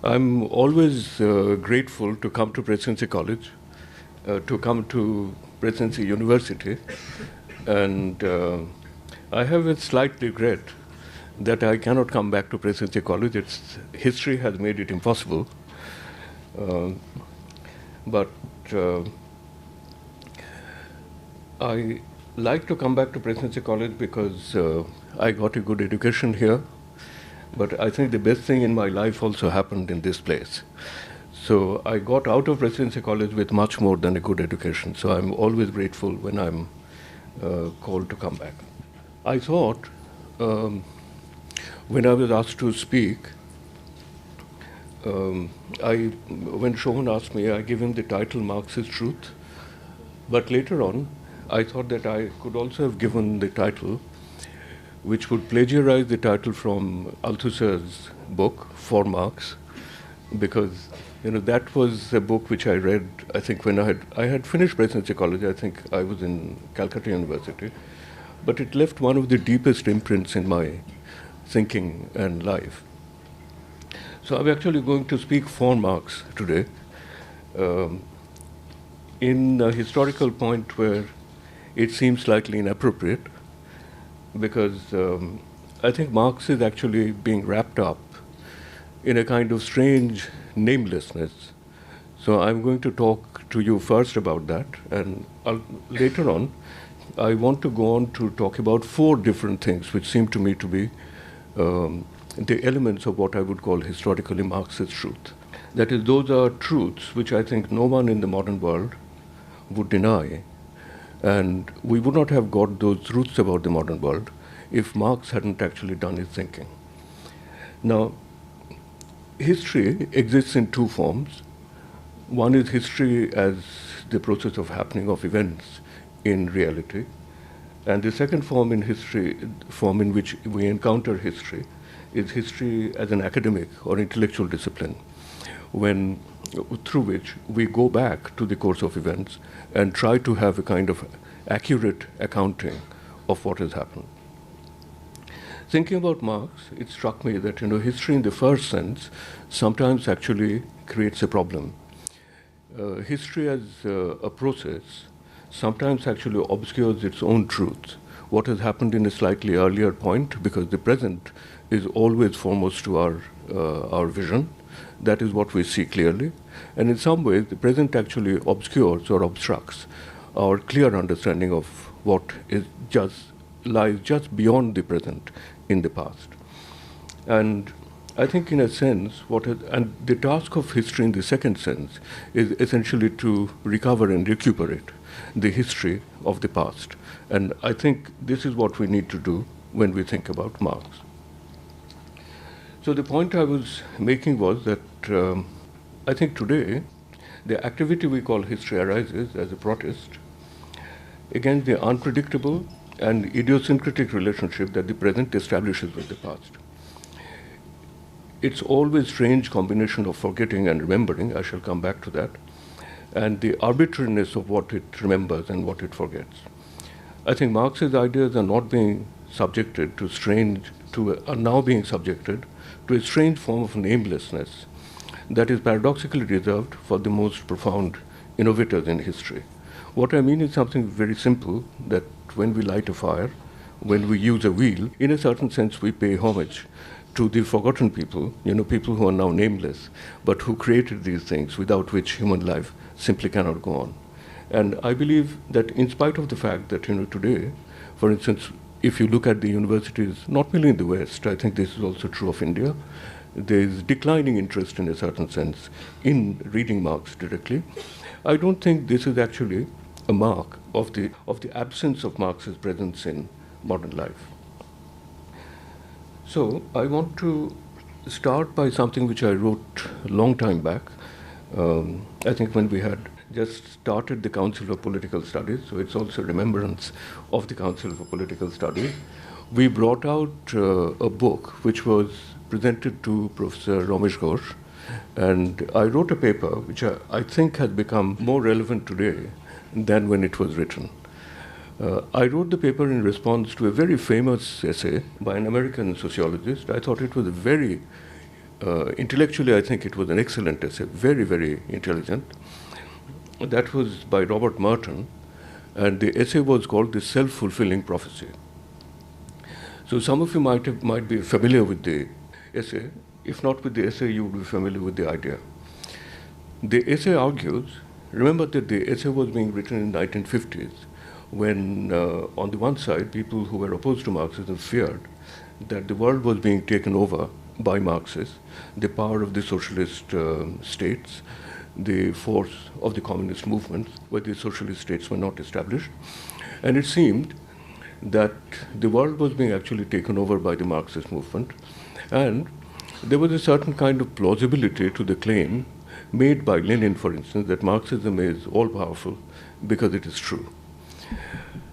I'm always grateful to come to Presidency College, to come to Presidency University, and I have a slight regret that I cannot come back to Presidency College. History has made it impossible. But I like to come back to Presidency College because I got a good education here. But I think the best thing in my life also happened in this place. So I got out of Presidency College with much more than a good education. So I'm always grateful when I'm called to come back. I thought when I was asked to speak, when Shohan asked me, I gave him the title Marxist Truth. But later on, I thought that I could also have given the title which would plagiarize the title from Althusser's book, For Marx, because that was a book which I read, I think, when I had finished Presidency College. I think I was in Calcutta University, but it left one of the deepest imprints in my thinking and life. So I'm actually going to speak for Marx today, in a historical point where it seems slightly inappropriate, because I think Marx is actually being wrapped up in a kind of strange namelessness. So I'm going to talk to you first about that, and later on, I want to go on to talk about 4 different things which seem to me to be the elements of what I would call historically Marxist truth. That is, those are truths which I think no one in the modern world would deny. And we would not have got those truths about the modern world if Marx hadn't actually done his thinking. Now, history exists in 2 forms. One is history as the process of happening of events in reality. And the second form in which we encounter history is history as an academic or intellectual discipline, through which we go back to the course of events and try to have a kind of accurate accounting of what has happened. Thinking about Marx, it struck me that history in the first sense sometimes actually creates a problem. History as a process sometimes actually obscures its own truth. What has happened in a slightly earlier point, because the present is always foremost to our vision. That is what we see clearly. And in some ways, the present actually obscures or obstructs our clear understanding of what lies just beyond the present in the past. And I think in a sense, and the task of history in the second sense is essentially to recover and recuperate the history of the past. And I think this is what we need to do when we think about Marx. So the point I was making was that I think today the activity we call history arises as a protest against the unpredictable and idiosyncratic relationship that the present establishes with the past. It's always strange combination of forgetting and remembering, I shall come back to that, and the arbitrariness of what it remembers and what it forgets. I think Marx's ideas are not being subjected are now being subjected to a strange form of namelessness that is paradoxically reserved for the most profound innovators in history. What I mean is something very simple, that when we light a fire, when we use a wheel, in a certain sense we pay homage to the forgotten people, people who are now nameless, but who created these things without which human life simply cannot go on. And I believe that in spite of the fact that, today, for instance, if you look at the universities, not merely in the West, I think this is also true of India, there is declining interest in a certain sense in reading Marx directly. I don't think this is actually a mark of the absence of Marx's presence in modern life. So I want to start by something which I wrote a long time back. I think when we had just started the Council of Political Studies, so it's also remembrance of the Council for Political Studies. We brought out a book which was presented to Professor Ramesh Ghosh, and I wrote a paper which I think has become more relevant today than when it was written. I wrote the paper in response to a very famous essay by an American sociologist. I thought it was a very Intellectually, I think it was an excellent essay, very, very intelligent. That was by Robert Merton, and the essay was called The Self-Fulfilling Prophecy. So some of you might be familiar with the essay. If not with the essay, you would be familiar with the idea. The essay argues, remember that the essay was being written in the 1950s, when on the one side, people who were opposed to Marxism feared that the world was being taken over by Marxists, the power of the socialist states, the force of the communist movements, where the socialist states were not established. And it seemed that the world was being actually taken over by the Marxist movement. And there was a certain kind of plausibility to the claim made by Lenin, for instance, that Marxism is all-powerful because it is true.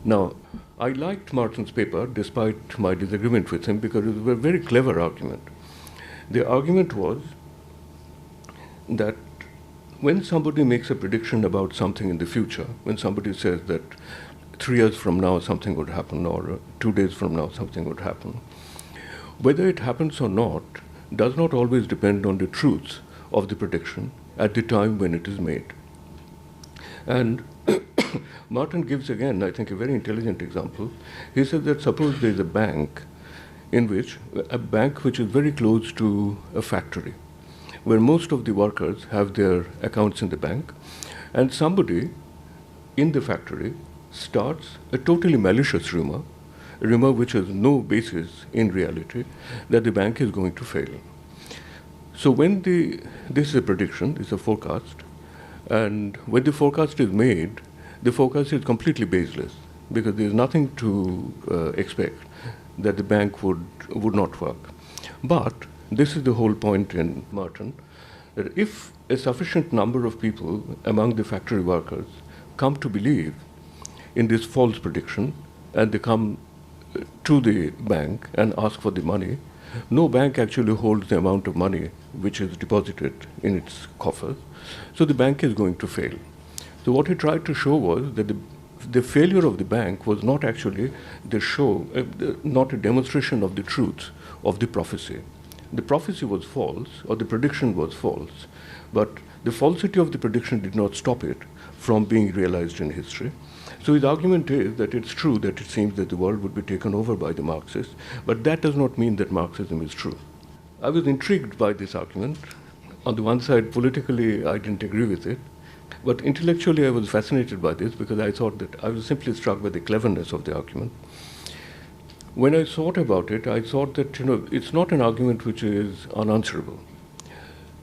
Now, I liked Martin's paper, despite my disagreement with him, because it was a very clever argument. The argument was that when somebody makes a prediction about something in the future, when somebody says that 3 years from now something would happen, or 2 days from now something would happen, whether it happens or not does not always depend on the truth of the prediction at the time when it is made. And Martin gives again, I think, a very intelligent example. He says that suppose there is a bank which is very close to a factory, where most of the workers have their accounts in the bank, and somebody in the factory starts a totally malicious rumor, a rumor which has no basis in reality, that the bank is going to fail. So when this is a prediction, this is a forecast, and when the forecast is made, the forecast is completely baseless, because there is nothing to expect that the bank would not work. But this is the whole point in Martin, that if a sufficient number of people among the factory workers come to believe in this false prediction, and they come to the bank and ask for the money, no bank actually holds the amount of money which is deposited in its coffers, so the bank is going to fail. So what he tried to show was that the failure of the bank was not actually not a demonstration of the truth of the prophecy. The prophecy was false, or the prediction was false, but the falsity of the prediction did not stop it from being realized in history. So his argument is that it's true that it seems that the world would be taken over by the Marxists, but that does not mean that Marxism is true. I was intrigued by this argument. On the one side, politically, I didn't agree with it, but intellectually, I was fascinated by this because I thought that I was simply struck by the cleverness of the argument. When I thought about it, I thought that it's not an argument which is unanswerable.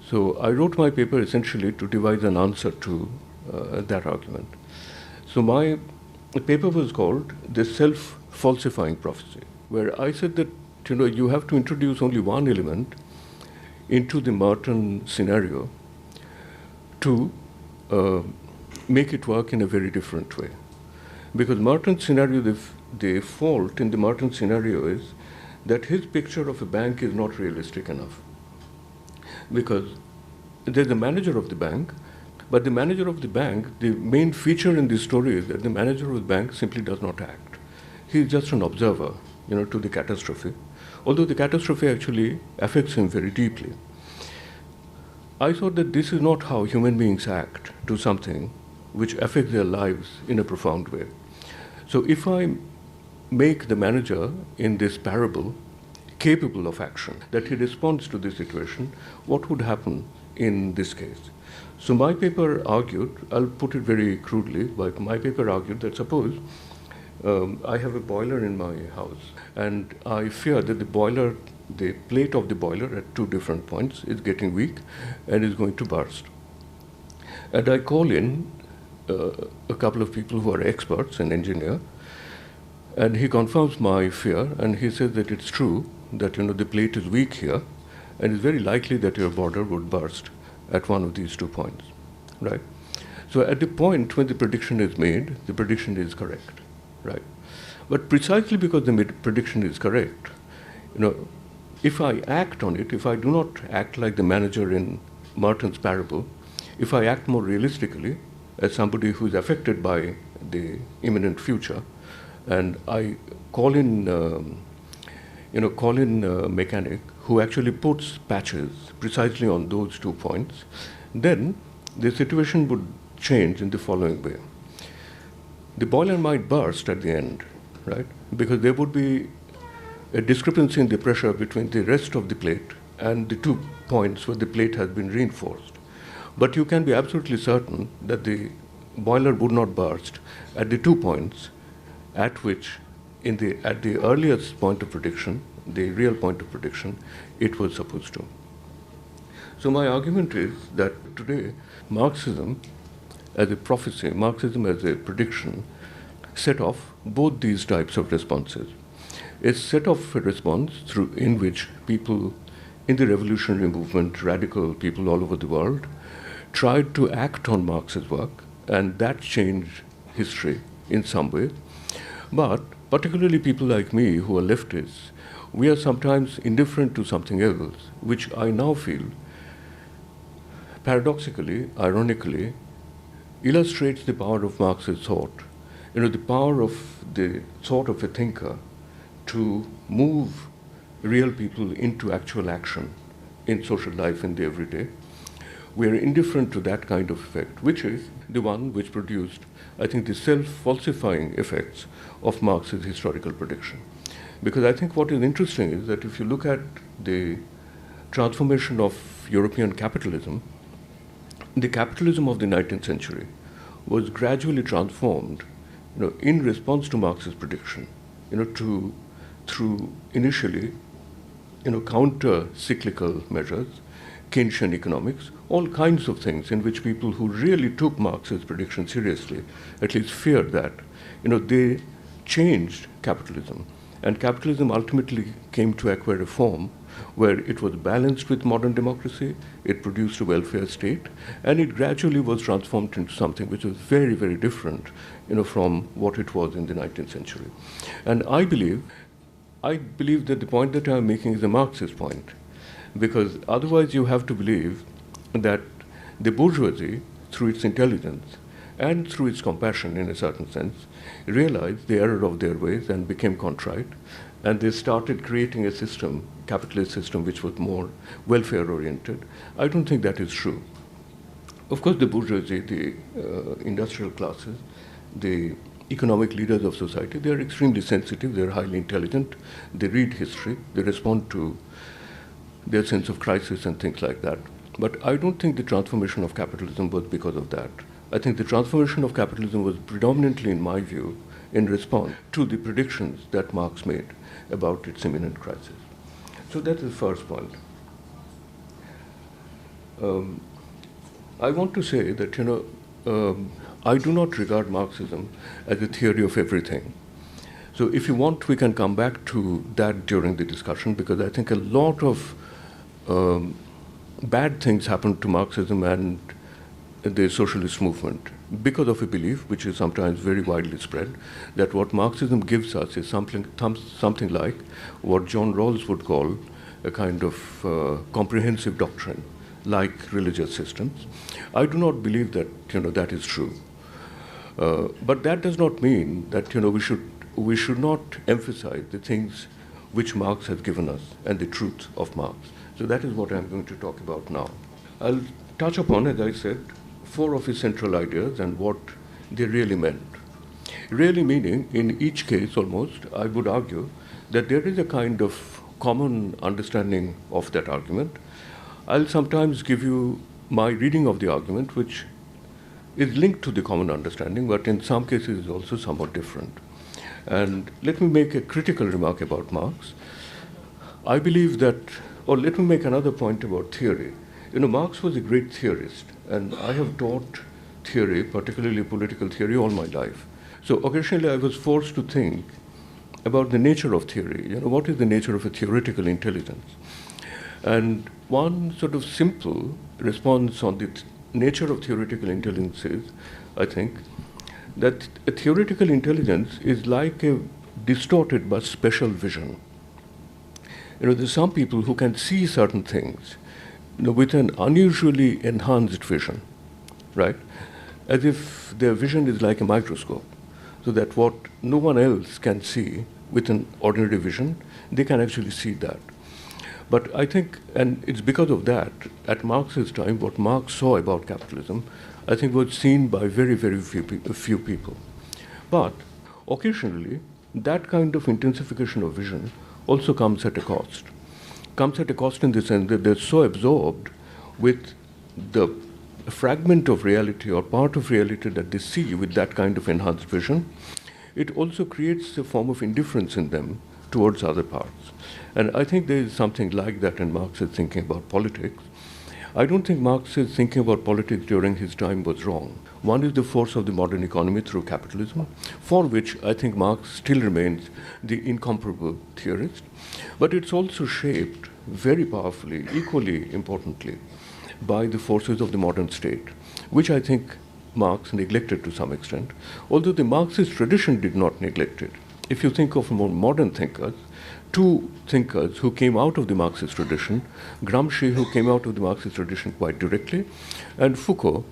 So I wrote my paper essentially to devise an answer to that argument. So my paper was called The Self-Falsifying Prophecy, where I said that you have to introduce only one element into the Merton scenario to make it work in a very different way. Because Merton's scenario, the fault in the Merton scenario is that his picture of a bank is not realistic enough. Because there's a manager of the bank, but the manager of the bank, the main feature in this story is that the manager of the bank simply does not act. He's just an observer, to the catastrophe, although the catastrophe actually affects him very deeply. I thought that this is not how human beings act to something which affects their lives in a profound way. So if I make the manager in this parable capable of action, that he responds to this situation, what would happen in this case? So my paper argued, I'll put it very crudely, but my paper argued that suppose I have a boiler in my house, and I fear that the plate of the boiler at 2 different points is getting weak and is going to burst. And I call in a couple of people who are experts, an engineer, and he confirms my fear, and he says that it's true that the plate is weak here, and it's very likely that your boiler would burst at one of these 2 points, right? So at the point when the prediction is made, the prediction is correct, right? But precisely because the prediction is correct, if I act on it, if I do not act like the manager in Merton's parable, if I act more realistically as somebody who is affected by the imminent future, and I call in a mechanic who actually puts patches precisely on those 2 points, then the situation would change in the following way. The boiler might burst at the end, right? Because there would be a discrepancy in the pressure between the rest of the plate and the 2 points where the plate has been reinforced. But you can be absolutely certain that the boiler would not burst at the 2 points at which, at the earliest point of prediction, the real point of prediction, it was supposed to. So my argument is that today, Marxism as a prophecy, Marxism as a prediction, set off both these types of responses. It set off a response in which people in the revolutionary movement, radical people all over the world, tried to act on Marx's work, and that changed history in some way. But particularly people like me who are leftists, we are sometimes indifferent to something else, which I now feel, paradoxically, ironically, illustrates the power of Marx's thought. The power of the thought of a thinker to move real people into actual action in social life in the everyday. We are indifferent to that kind of effect, which is the one which produced, I think, the self-falsifying effects of Marx's historical prediction. Because I think what is interesting is that if you look at the transformation of European capitalism, the capitalism of the 19th century was gradually transformed, in response to Marx's prediction, through initially, counter-cyclical measures, Keynesian economics, all kinds of things in which people who really took Marx's prediction seriously, at least feared that, they changed capitalism. And capitalism ultimately came to acquire a form where it was balanced with modern democracy, it produced a welfare state, and it gradually was transformed into something which was very, very different, from what it was in the 19th century. And I believe that the point that I'm making is a Marxist point, because otherwise you have to believe that the bourgeoisie, through its intelligence and through its compassion in a certain sense, realized the error of their ways and became contrite, and they started creating a system, capitalist system, which was more welfare-oriented. I don't think that is true. Of course, the bourgeoisie, the industrial classes, the economic leaders of society, they are extremely sensitive, they are highly intelligent, they read history, they respond to their sense of crisis and things like that. But I don't think the transformation of capitalism was because of that. I think the transformation of capitalism was predominantly, in my view, in response to the predictions that Marx made about its imminent crisis. So that's the first point. I want to say that, I do not regard Marxism as a theory of everything. So if you want, we can come back to that during the discussion, because I think a lot of bad things happened to Marxism and the socialist movement because of a belief, which is sometimes very widely spread, that what Marxism gives us is something like what John Rawls would call a kind of comprehensive doctrine, like religious systems. I do not believe that that is true. But that does not mean that we should not emphasize the things which Marx has given us and the truth of Marx. So that is what I'm going to talk about now. I'll touch upon, as I said, 4 of his central ideas and what they really meant. Really meaning, in each case almost, I would argue that there is a kind of common understanding of that argument. I'll sometimes give you my reading of the argument, which is linked to the common understanding, but in some cases is also somewhat different. And let me make a critical remark about Marx. I believe that, or let me make another point about theory. Marx was a great theorist, and I have taught theory, particularly political theory, all my life. So occasionally I was forced to think about the nature of theory. What is the nature of a theoretical intelligence? And one sort of simple response on the nature of theoretical intelligence is, I think, that a theoretical intelligence is like a distorted but special vision. There's some people who can see certain things with an unusually enhanced vision, right? As if their vision is like a microscope, so that what no one else can see with an ordinary vision, they can actually see that. But I think, and it's because of that, at Marx's time, what Marx saw about capitalism, I think was seen by very, very few people. But occasionally, that kind of intensification of vision also comes at a cost. Comes at a cost in the sense that they're so absorbed with the fragment of reality or part of reality that they see with that kind of enhanced vision, it also creates a form of indifference in them towards other parts. And I think there is something like that in Marx's thinking about politics. I don't think Marx's thinking about politics during his time was wrong. One is the force of the modern economy through capitalism, for which I think Marx still remains the incomparable theorist. But it's also shaped very powerfully, equally importantly, by the forces of the modern state, which I think Marx neglected to some extent, although the Marxist tradition did not neglect it. If you think of more modern thinkers, two thinkers who came out of the Marxist tradition, Gramsci, who came out of the Marxist tradition quite directly, and Foucault,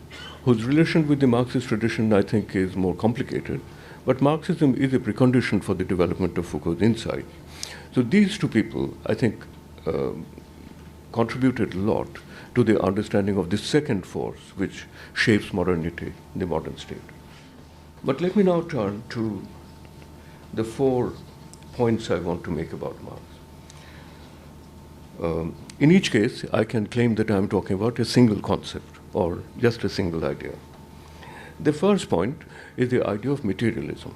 whose relation with the Marxist tradition I think is more complicated, but Marxism is a precondition for the development of Foucault's insight. So these two people, I think, contributed a lot to the understanding of the second force which shapes modernity, the modern state. But let me now turn to the 4 points I want to make about Marx. In each case, I can claim that I'm talking about a single concept or just a single idea. The first point is the idea of materialism.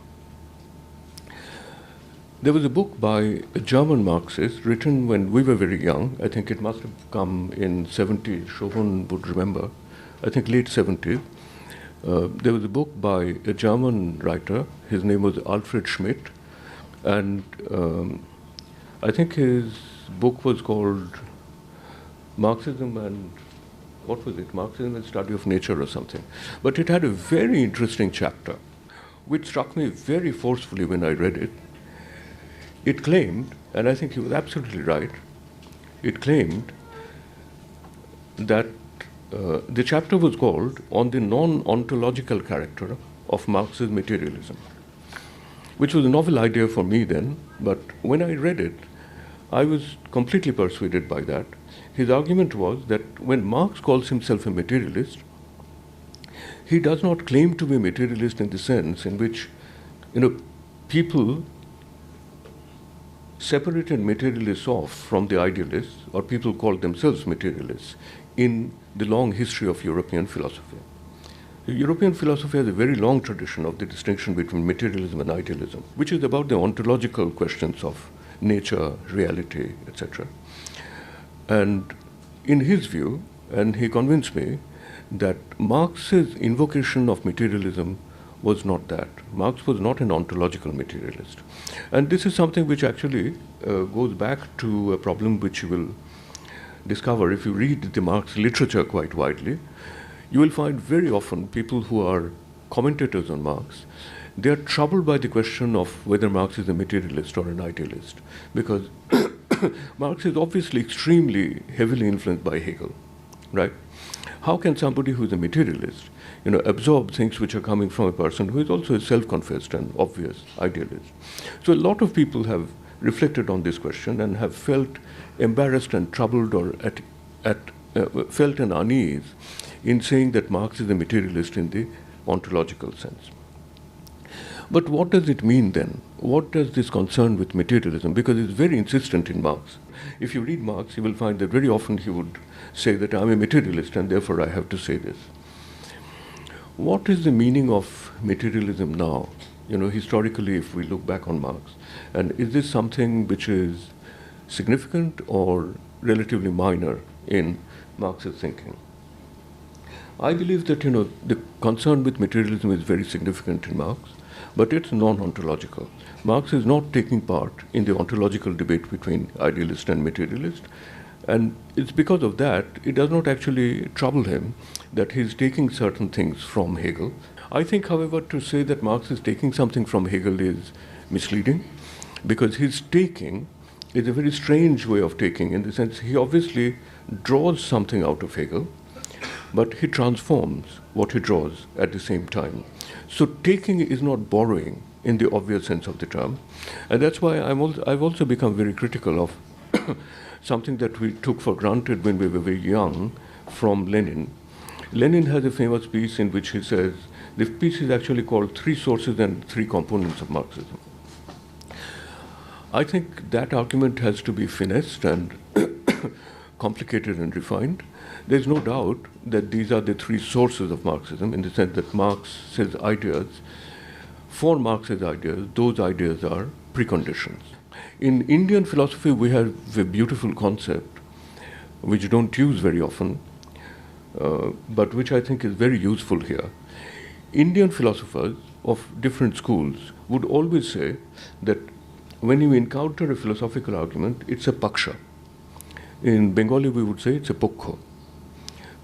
There was a book by a German Marxist written when we were very young. I think it must have come in 70s. Chauvin would remember. I think late 70s. There was a book by a German writer. His name was Alfred Schmidt. And I think his book was called Marxism and, what was it? Marxism and Study of Nature or something. But it had a very interesting chapter, which struck me very forcefully when I read it. It claimed, and I think he was absolutely right, it claimed that the chapter was called On the Non-Ontological Character of Marx's Materialism, which was a novel idea for me then, but when I read it, I was completely persuaded by that. His argument was that when Marx calls himself a materialist, he does not claim to be a materialist in the sense in which, people separated materialists off from the idealists, or people called themselves materialists, in the long history of European philosophy. European philosophy has a very long tradition of the distinction between materialism and idealism, which is about the ontological questions of nature, reality, etc. And in his view, and he convinced me, that Marx's invocation of materialism was not that. Marx was not an ontological materialist. And this is something which actually goes back to a problem which you will discover if you read the Marx literature quite widely. You will find very often people who are commentators on Marx, they are troubled by the question of whether Marx is a materialist or an idealist, because Marx is obviously extremely heavily influenced by Hegel, right? How can somebody who is a materialist, absorb things which are coming from a person who is also a self-confessed and obvious idealist? So a lot of people have reflected on this question and have felt embarrassed and troubled or felt an unease in saying that Marx is a materialist in the ontological sense. But what does it mean then? What does this concern with materialism? Because it's very insistent in Marx. If you read Marx, you will find that very often he would say that I'm a materialist and therefore I have to say this. What is the meaning of materialism now? Historically, if we look back on Marx, and is this something which is significant or relatively minor in Marx's thinking? I believe that, the concern with materialism is very significant in Marx, but it's non-ontological. Marx is not taking part in the ontological debate between idealist and materialist, and it's because of that it does not actually trouble him that he's taking certain things from Hegel. I think, however, to say that Marx is taking something from Hegel is misleading, because his taking is a very strange way of taking, in the sense he obviously draws something out of Hegel, but he transforms what he draws at the same time. So taking is not borrowing in the obvious sense of the term, and that's why I've also become very critical of something that we took for granted when we were very young from Lenin. Lenin has a famous piece in which he says, the piece is actually called Three Sources and Three Components of Marxism. I think that argument has to be finessed and complicated and refined. There's no doubt that these are the three sources of Marxism, in the sense that Marx's ideas, for Marx's ideas, those ideas are preconditions. In Indian philosophy, we have a beautiful concept, which you don't use very often, but which I think is very useful here. Indian philosophers of different schools would always say that when you encounter a philosophical argument, it's a paksha. In Bengali, we would say it's a pokho.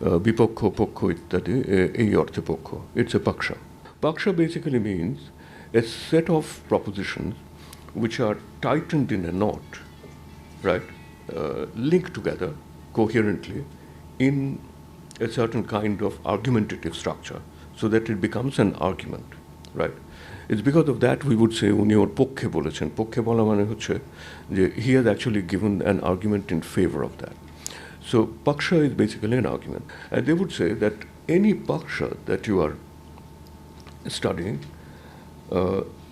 Bipokho, pokho, ittadi, ei orthe pokho. It's a paksha. Paksha basically means a set of propositions which are tightened in a knot, right, linked together coherently in a certain kind of argumentative structure, so that it becomes an argument, right? It's because of that we would say, uni or pokkhe bolechen. Pokkhe bola mane hocche je he has actually given an argument in favor of that. So paksha is basically an argument. And they would say that any paksha that you are studying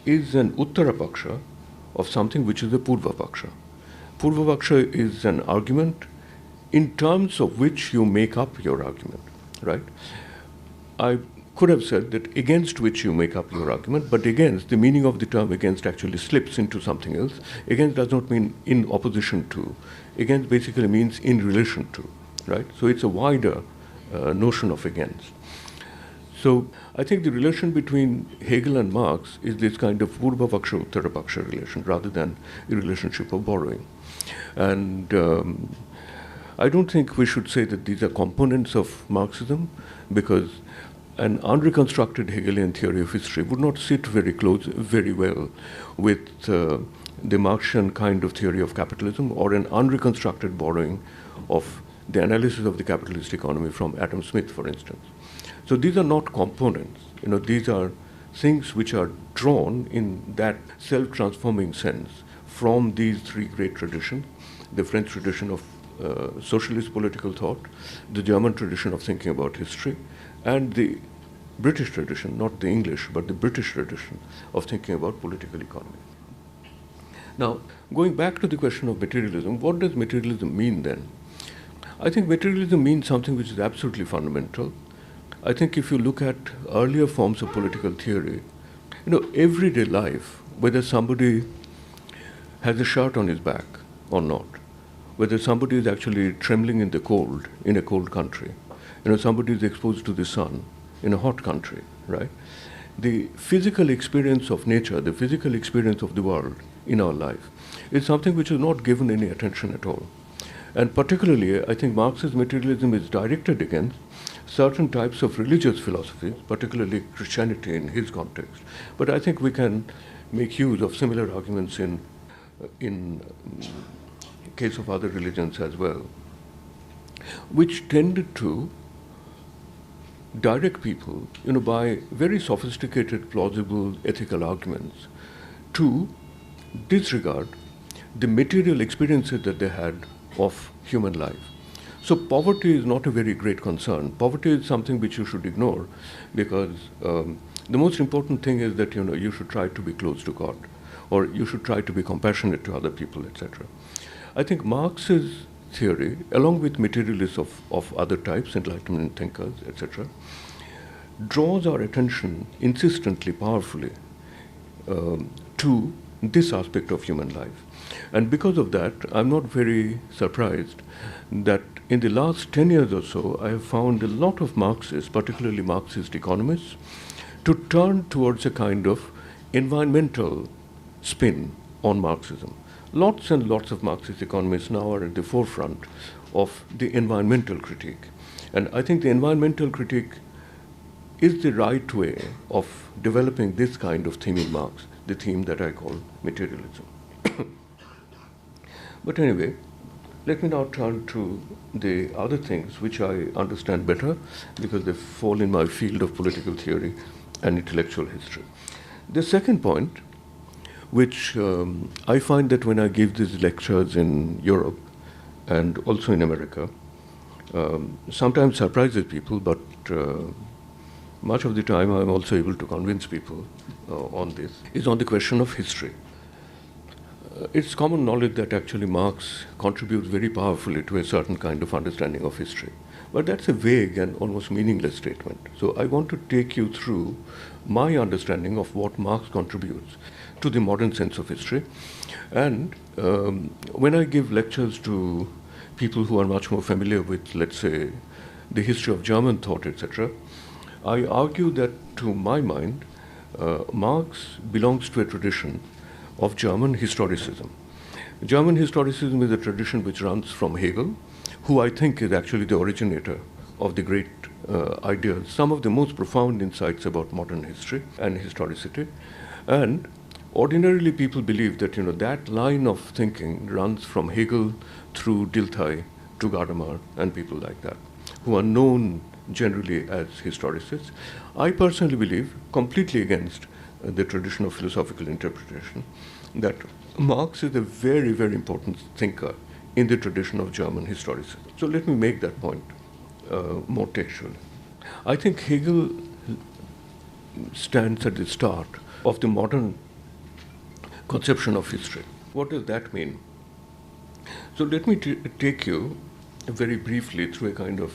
is an uttara paksha of something which is a purva paksha. Purva paksha is an argument in terms of which you make up your argument, right? I could have said that against which you make up your argument, but against, the meaning of the term against actually slips into something else. Against does not mean in opposition to. Against basically means in relation to, right? So it's a wider notion of against. So I think the relation between Hegel and Marx is this kind of Purva Paksha, Uttara Paksha relation, rather than a relationship of borrowing. And I don't think we should say that these are components of Marxism, because an unreconstructed Hegelian theory of history would not sit very well with the Marxian kind of theory of capitalism, or an unreconstructed borrowing of the analysis of the capitalist economy from Adam Smith, for instance. So these are not components. These are things which are drawn in that self-transforming sense from these three great traditions: the French tradition of socialist political thought, the German tradition of thinking about history, and the British tradition, not the English, but the British tradition of thinking about political economy. Now, going back to the question of materialism, what does materialism mean then? I think materialism means something which is absolutely fundamental. I think if you look at earlier forms of political theory, everyday life, whether somebody has a shirt on his back or not, whether somebody is actually trembling in the cold in a cold country, somebody is exposed to the sun in a hot country, right? The physical experience of nature, the physical experience of the world in our life is something which is not given any attention at all. And particularly, I think Marx's materialism is directed against certain types of religious philosophies, particularly Christianity in his context. But I think we can make use of similar arguments in case of other religions as well, which tended to direct people, by very sophisticated, plausible ethical arguments, to disregard the material experiences that they had of human life. So poverty is not a very great concern. Poverty is something which you should ignore, because the most important thing is that you should try to be close to God, or you should try to be compassionate to other people, etc. I think Marx's theory, along with materialists of other types, Enlightenment thinkers, etc., draws our attention insistently, powerfully, to this aspect of human life. And because of that, I'm not very surprised that in the last 10 years or so, I have found a lot of Marxists, particularly Marxist economists, to turn towards a kind of environmental spin on Marxism. Lots and lots of Marxist economists now are at the forefront of the environmental critique. And I think the environmental critique is the right way of developing this kind of theme in Marx, the theme that I call materialism. But anyway, let me now turn to the other things which I understand better, because they fall in my field of political theory and intellectual history. The second point, which I find that when I give these lectures in Europe, and also in America, sometimes surprises people, but much of the time I'm also able to convince people on this, is on the question of history. It's common knowledge that actually Marx contributes very powerfully to a certain kind of understanding of history. But that's a vague and almost meaningless statement. So I want to take you through my understanding of what Marx contributes to the modern sense of history. And when I give lectures to people who are much more familiar with, let's say, the history of German thought, etc., I argue that, to my mind, Marx belongs to a tradition of German historicism. German historicism is a tradition which runs from Hegel, who I think is actually the originator of the great ideas, some of the most profound insights about modern history and historicity. And ordinarily people believe that, that line of thinking runs from Hegel through Dilthey to Gadamer and people like that, who are known generally as historicists. I personally believe, completely against the tradition of philosophical interpretation, that Marx is a very, very important thinker in the tradition of German historicism. So let me make that point more textually. I think Hegel stands at the start of the modern conception of history. What does that mean? So let me take you very briefly through a kind of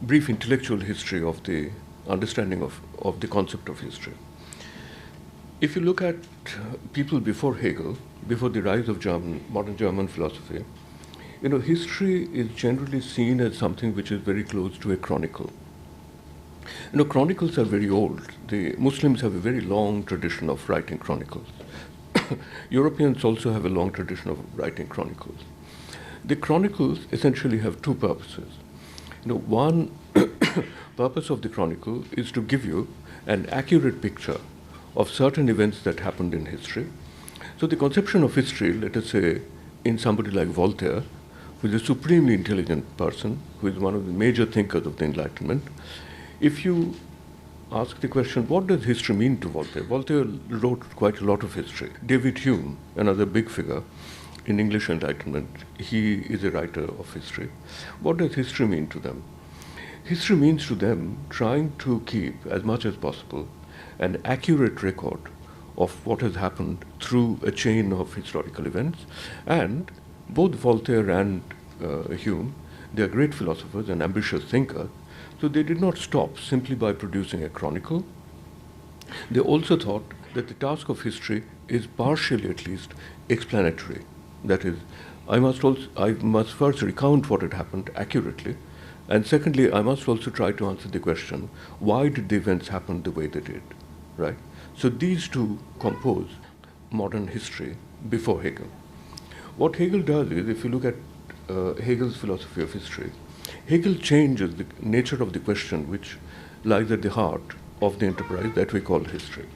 brief intellectual history of the understanding of the concept of history. If you look at people before Hegel, before the rise of modern German philosophy, history is generally seen as something which is very close to a chronicle. Chronicles are very old. The Muslims have a very long tradition of writing chronicles. Europeans also have a long tradition of writing chronicles. The chronicles essentially have two purposes. One purpose of the chronicle is to give you an accurate picture of certain events that happened in history. So the conception of history, let us say, in somebody like Voltaire, who is a supremely intelligent person, who is one of the major thinkers of the Enlightenment, if you ask the question, what does history mean to Voltaire? Voltaire wrote quite a lot of history. David Hume, another big figure in English Enlightenment, he is a writer of history. What does history mean to them? History means to them trying to keep, as much as possible, an accurate record of what has happened through a chain of historical events. And both Voltaire and Hume, they are great philosophers and ambitious thinkers, so they did not stop simply by producing a chronicle. They also thought that the task of history is partially, at least, explanatory. That is, I must first recount what had happened accurately, and secondly, I must also try to answer the question, why did the events happen the way they did, right? So these two compose modern history before Hegel. What Hegel does is, if you look at Hegel's philosophy of history, Hegel changes the nature of the question which lies at the heart of the enterprise that we call history.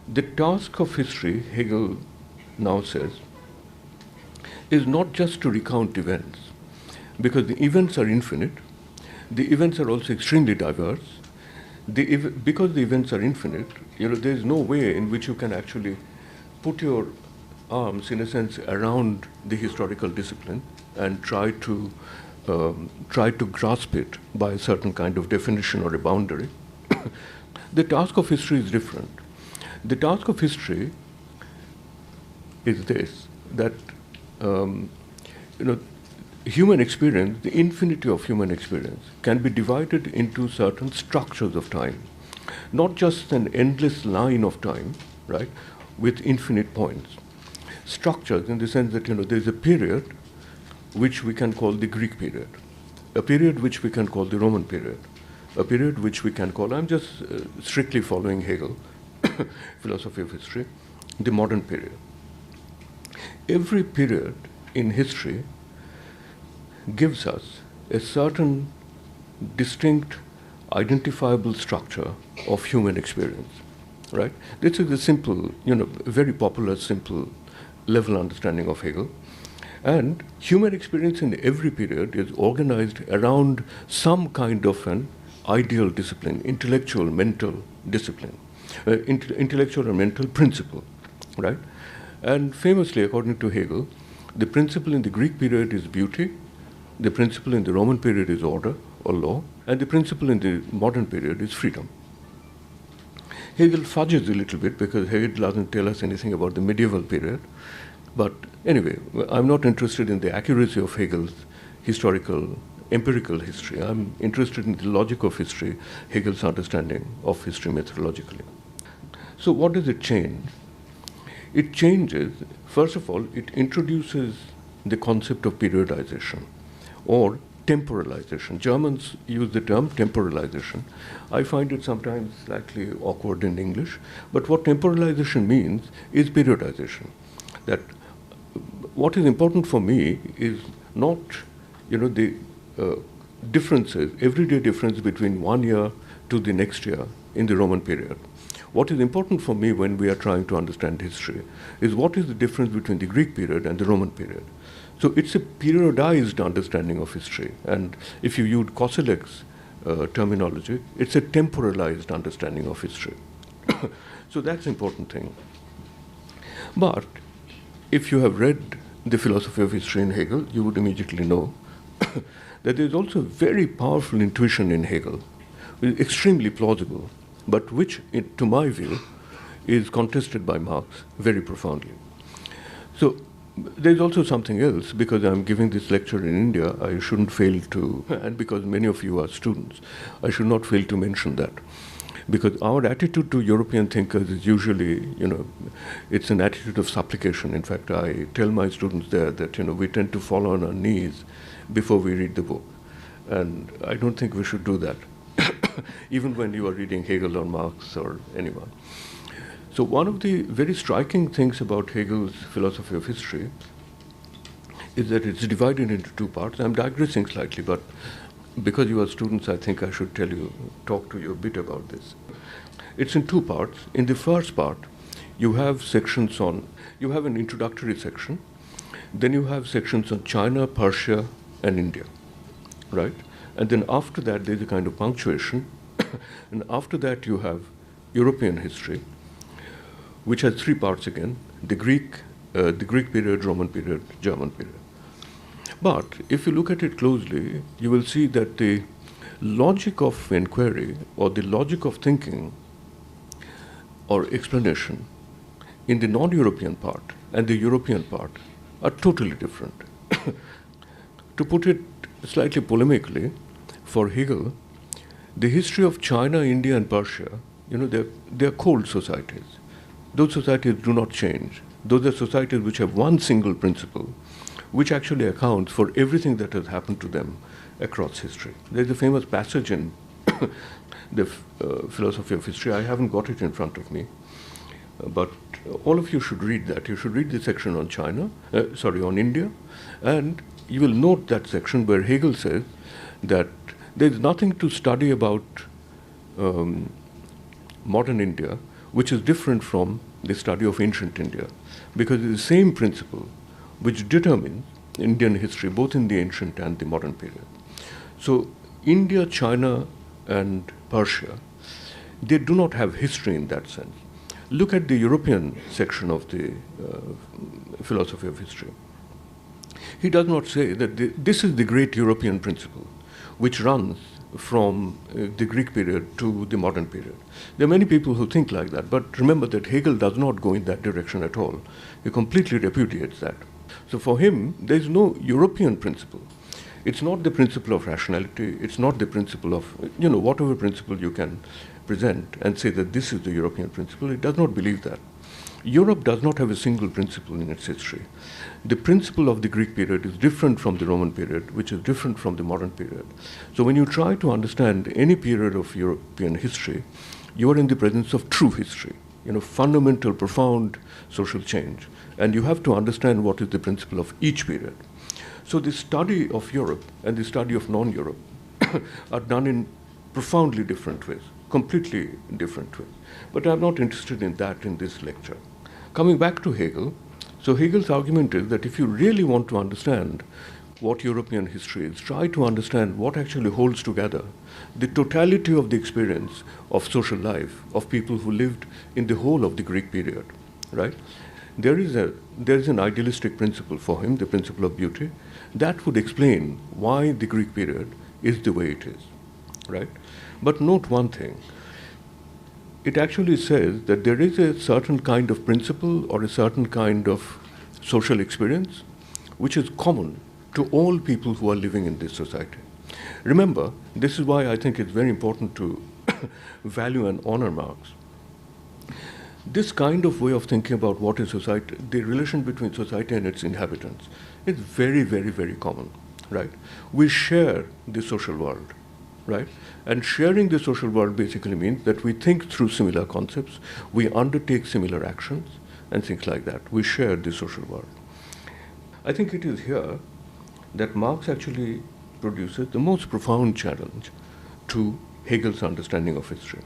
The task of history, Hegel now says, is not just to recount events, because the events are infinite, the events are also extremely diverse. Because the events are infinite, there is no way in which you can actually put your arms, in a sense, around the historical discipline and try to grasp it by a certain kind of definition or a boundary. The task of history is different. The task of history is this, that human experience, the infinity of human experience, can be divided into certain structures of time, not just an endless line of time, right, with infinite points. Structures in the sense that, there is a period which we can call the Greek period, a period which we can call the Roman period, a period which we can call, I'm just strictly following Hegel, philosophy of history, the modern period. Every period in history gives us a certain distinct, identifiable structure of human experience, right? This is a simple, very popular, simple level understanding of Hegel. And human experience in every period is organized around some kind of an ideal discipline, intellectual, mental discipline, intellectual or mental principle, right? And famously, according to Hegel, the principle in the Greek period is beauty, the principle in the Roman period is order or law, and the principle in the modern period is freedom. Hegel fudges a little bit because Hegel doesn't tell us anything about the medieval period. But anyway, I'm not interested in the accuracy of Hegel's historical, empirical history. I'm interested in the logic of history, Hegel's understanding of history methodologically. So what does it change? It changes, first of all, it introduces the concept of periodization or temporalization. Germans use the term temporalization. I find it sometimes slightly awkward in English, but what temporalization means is periodization. That what is important for me is not, the differences, everyday difference between 1 year to the next year in the Roman period. What is important for me when we are trying to understand history is what is the difference between the Greek period and the Roman period. So it's a periodized understanding of history. And if you use Koselleck's terminology, it's a temporalized understanding of history. So that's an important thing. But if you have read the philosophy of history in Hegel, you would immediately know that there is also a very powerful intuition in Hegel, which is extremely plausible, but which, to my view, is contested by Marx very profoundly. So there's also something else, because I'm giving this lecture in India, I shouldn't fail to, and because many of you are students, I should not fail to mention that. Because our attitude to European thinkers is usually, it's an attitude of supplication. In fact, I tell my students there that, we tend to fall on our knees before we read the book. And I don't think we should do that, even when you are reading Hegel or Marx or anyone. So one of the very striking things about Hegel's philosophy of history is that it's divided into two parts. I'm digressing slightly, but because you are students, I think I should talk to you a bit about this. It's in two parts. In the first part, you have sections you have an introductory section, then you have sections on China, Persia, and India, right? And then after that, there's a kind of punctuation, and after that you have European history, which has three parts again, the Greek period, Roman period, German period. But if you look at it closely, you will see that the logic of inquiry or the logic of thinking or explanation in the non-European part and the European part are totally different. To put it slightly polemically, for Hegel, the history of China, India, and Persia, they're cold societies. Those societies do not change. Those are societies which have one single principle, which actually accounts for everything that has happened to them across history. There's a famous passage in the philosophy of history. I haven't got it in front of me, but all of you should read that. You should read the section on on India, and you will note that section where Hegel says that there's nothing to study about modern India which is different from the study of ancient India, because it's the same principle which determines Indian history, both in the ancient and the modern period. So India, China, and Persia, they do not have history in that sense. Look at the European section of the philosophy of history. He does not say that this is the great European principle, which runs from the Greek period to the modern period. There are many people who think like that, but remember that Hegel does not go in that direction at all. He completely repudiates that. So for him, there is no European principle. It's not the principle of rationality. It's not the principle of, whatever principle you can present and say that this is the European principle. It does not believe that. Europe does not have a single principle in its history. The principle of the Greek period is different from the Roman period, which is different from the modern period. So when you try to understand any period of European history, you are in the presence of true history, fundamental, profound social change. And you have to understand what is the principle of each period. So the study of Europe and the study of non-Europe are done in profoundly different ways, completely different ways. But I'm not interested in that in this lecture. Coming back to Hegel, so Hegel's argument is that if you really want to understand what European history is, try to understand what actually holds together the totality of the experience of social life of people who lived in the whole of the Greek period, right? there is an idealistic principle for him, the principle of beauty, that would explain why the Greek period is the way it is, right? But note one thing. It actually says that there is a certain kind of principle or a certain kind of social experience which is common to all people who are living in this society. Remember, this is why I think it's very important to value and honor Marx. This kind of way of thinking about what is society, the relation between society and its inhabitants, is very, very, very common, right? We share the social world, right? And sharing the social world basically means that we think through similar concepts, we undertake similar actions, and things like that. We share the social world. I think it is here that Marx actually produces the most profound challenge to Hegel's understanding of history.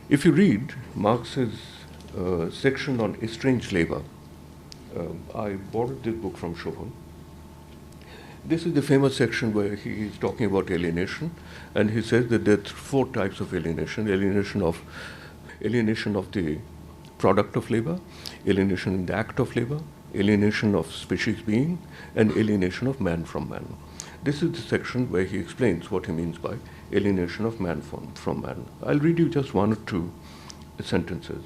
If you read Marx's section on estranged labor, I borrowed this book from Chauvel. This is the famous section where he is talking about alienation, and he says that there are 4 types of alienation: alienation of the product of labor, alienation in the act of labor, alienation of species being, and alienation of man from man. This is the section where he explains what he means by alienation of man from man. I'll read you just 1 or 2 sentences.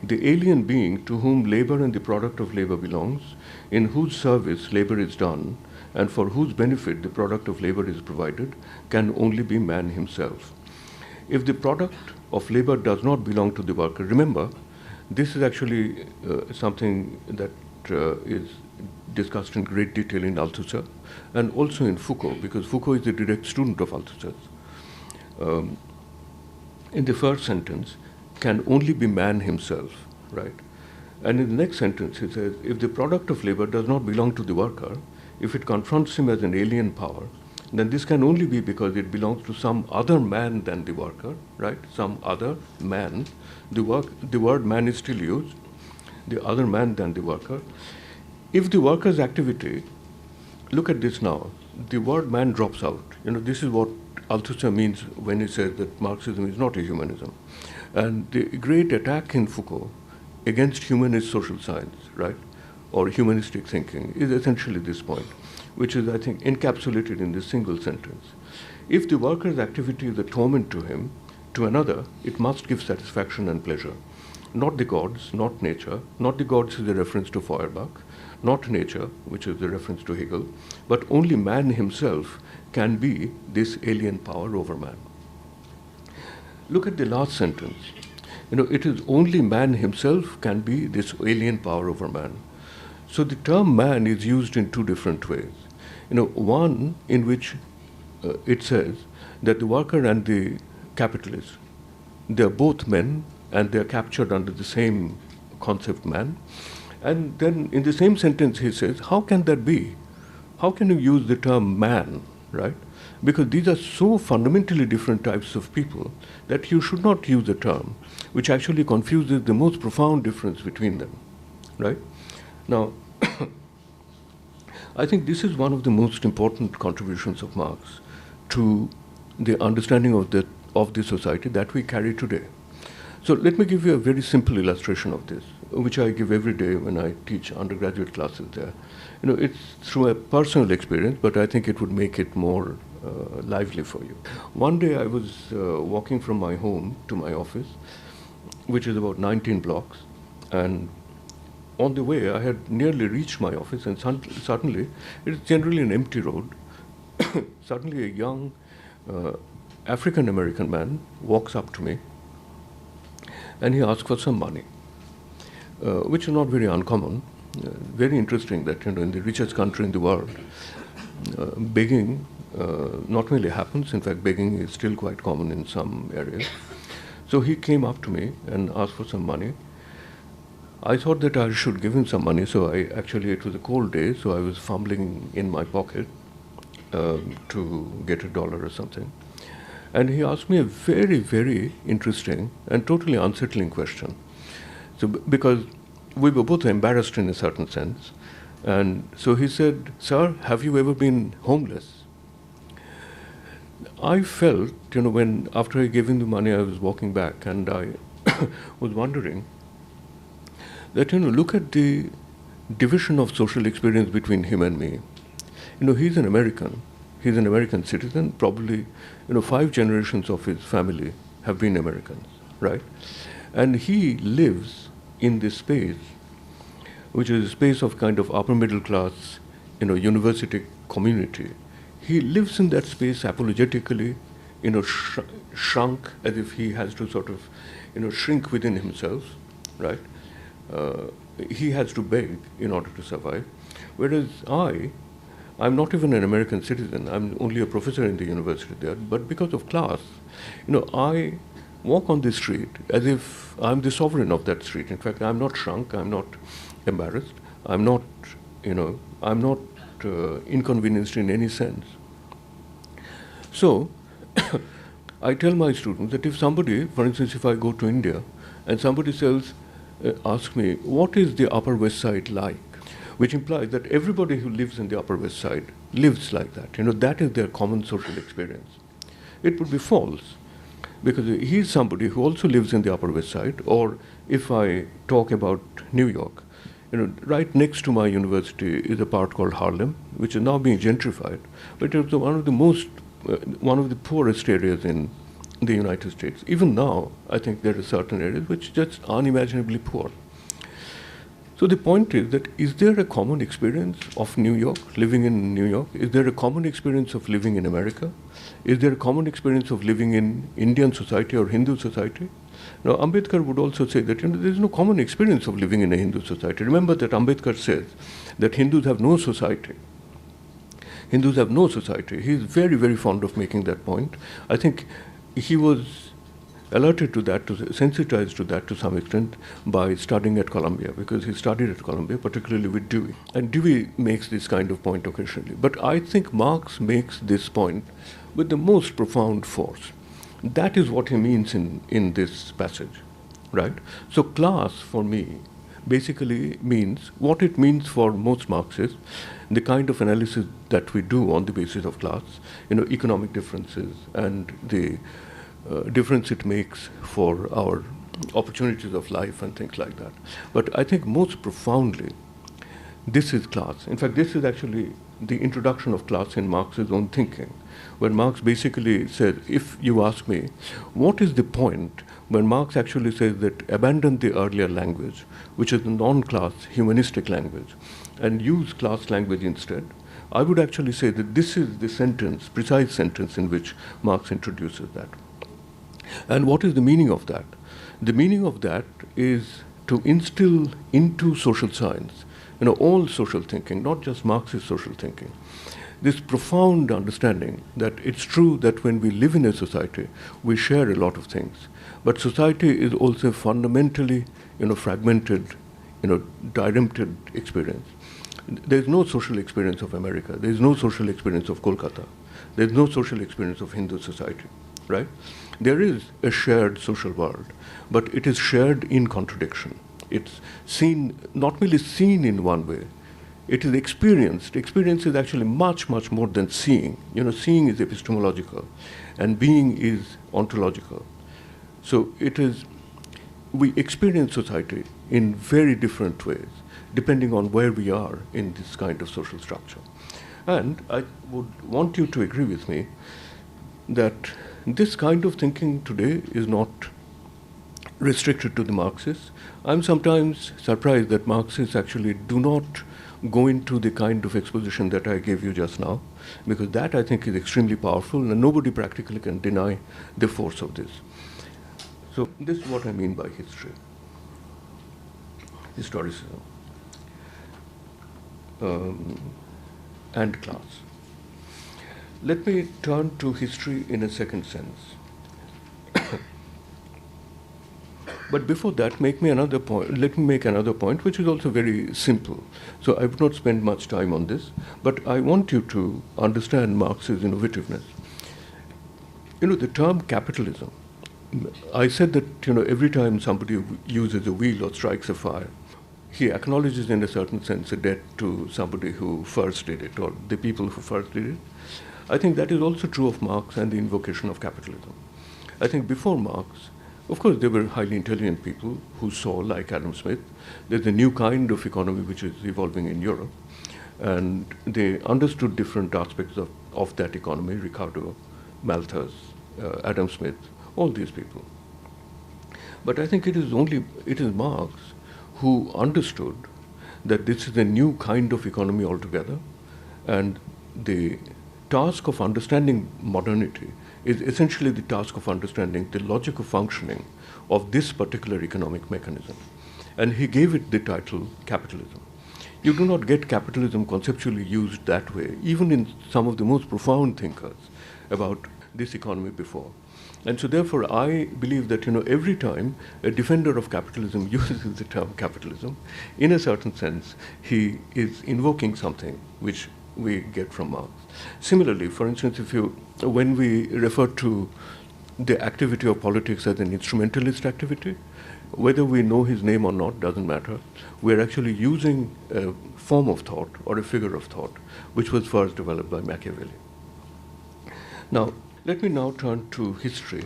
The alien being to whom labor and the product of labor belongs, in whose service labor is done, and for whose benefit the product of labor is provided, can only be man himself. If the product of labor does not belong to the worker, remember, this is actually something that is discussed in great detail in Althusser and also in Foucault, because Foucault is a direct student of Althusser's. In the first sentence, can only be man himself, right? And in the next sentence, he says, if the product of labor does not belong to the worker, if it confronts him as an alien power, then this can only be because it belongs to some other man than the worker, right? Some other man. The word man is still used, the other man than the worker. If the worker's activity, look at this now, the word man drops out. This is what Althusser means when he says that Marxism is not a humanism. And the great attack in Foucault against humanist social science, right, or humanistic thinking, is essentially this point, which is, I think, encapsulated in this single sentence. If the worker's activity is a torment to him, to another, it must give satisfaction and pleasure. Not the gods, not nature. Not the gods is a reference to Feuerbach, not nature, which is a reference to Hegel, but only man himself can be this alien power over man. Look at the last sentence. It is only man himself can be this alien power over man. So the term man is used in 2 different ways. One in which it says that the worker and the capitalist, they are both men and they are captured under the same concept man. And then in the same sentence he says, how can that be? How can you use the term man, right? Because these are so fundamentally different types of people that you should not use the term, which actually confuses the most profound difference between them, right? Now, I think this is one of the most important contributions of Marx to the understanding of the society that we carry today. So let me give you a very simple illustration of this, which I give every day when I teach undergraduate classes there. It's through a personal experience, but I think it would make it more lively for you. One day I was walking from my home to my office, which is about 19 blocks, and on the way I had nearly reached my office, and suddenly, it's generally an empty road, suddenly a young African-American man walks up to me, and he asks for some money, which is not very uncommon. Very interesting that in the richest country in the world, begging not really happens. In fact, begging is still quite common in some areas. So he came up to me and asked for some money. I thought that I should give him some money, so it was a cold day, so I was fumbling in my pocket to get $1 or something. And he asked me a very, very interesting and totally unsettling question. So because we were both embarrassed in a certain sense, and so he said, "Sir, have you ever been homeless?" I felt, when after I gave him the money, I was walking back, and I was wondering that, look at the division of social experience between him and me. He's an American. He's an American citizen. Probably, 5 generations of his family have been Americans, right? And he lives in this space, which is a space of kind of upper middle class, university community. He lives in that space apologetically, shrunk, as if he has to sort of, shrink within himself, right? He has to beg in order to survive. Whereas I'm not even an American citizen. I'm only a professor in the university there. But because of class, I walk on the street as if I'm the sovereign of that street. In fact, I'm not shrunk. I'm not embarrassed. I'm not, inconvenienced in any sense. So, I tell my students that if somebody, for instance, if I go to India and somebody asks me, what is the Upper West Side like? Which implies that everybody who lives in the Upper West Side lives like that. That is their common social experience. It would be false, because he's somebody who also lives in the Upper West Side. Or if I talk about New York, right next to my university is a part called Harlem, which is now being gentrified, but it was one of the poorest areas in the United States. Even now, I think there are certain areas which are just unimaginably poor. So the point is that, is there a common experience of New York, living in New York? Is there a common experience of living in America? Is there a common experience of living in Indian society or Hindu society? Now, Ambedkar would also say that, there is no common experience of living in a Hindu society. Remember that Ambedkar says that Hindus have no society. Hindus have no society. He is very, very fond of making that point. I think he was alerted to that, sensitized to that to some extent by studying at Columbia, because he studied at Columbia, particularly with Dewey. And Dewey makes this kind of point occasionally. But I think Marx makes this point with the most profound force. That is what he means in this passage, right? So class, for me, basically means what it means for most Marxists, the kind of analysis that we do on the basis of class, economic differences and the difference it makes for our opportunities of life and things like that. But I think most profoundly, this is class. In fact, this is actually the introduction of class in Marx's own thinking, where Marx basically says, if you ask me, what is the point when Marx actually says that abandon the earlier language, which is the non-class humanistic language, and use class language instead, I would actually say that this is the sentence, precise sentence in which Marx introduces that. And what is the meaning of that? The meaning of that is to instill into social science, all social thinking, not just Marxist social thinking, this profound understanding that it's true that when we live in a society, we share a lot of things. But society is also fundamentally, fragmented, directed experience. There's no social experience of America. There's no social experience of Kolkata. There's no social experience of Hindu society, right? There is a shared social world, but it is shared in contradiction. It's seen, not merely seen in one way, it is experienced. Experience is actually much, much more than seeing. Seeing is epistemological, and being is ontological. So we experience society in very different ways, depending on where we are in this kind of social structure. And I would want you to agree with me that this kind of thinking today is not restricted to the Marxists. I'm sometimes surprised that Marxists actually do not go into the kind of exposition that I gave you just now, because that, I think, is extremely powerful, and nobody practically can deny the force of this. So this is what I mean by history, historicism, and class. Let me turn to history in a second sense. But before that, let me make another point, which is also very simple. So I would not spend much time on this, but I want you to understand Marx's innovativeness. The term capitalism, I said that, every time somebody uses a wheel or strikes a fire, he acknowledges in a certain sense a debt to somebody who first did it, or the people who first did it. I think that is also true of Marx and the invocation of capitalism. I think before Marx, of course, there were highly intelligent people who saw, like Adam Smith, there's a new kind of economy which is evolving in Europe. And they understood different aspects of that economy, Ricardo, Malthus, Adam Smith, all these people. But I think it is Marx who understood that this is a new kind of economy altogether, and the task of understanding modernity is essentially the task of understanding the logic of functioning of this particular economic mechanism. And he gave it the title capitalism. You do not get capitalism conceptually used that way, even in some of the most profound thinkers about this economy before. And so therefore I believe that every time a defender of capitalism uses the term capitalism, in a certain sense, he is invoking something which we get from Marx. Similarly, for instance, when we refer to the activity of politics as an instrumentalist activity, whether we know his name or not doesn't matter. We're actually using a form of thought or a figure of thought which was first developed by Machiavelli. Now, let me now turn to history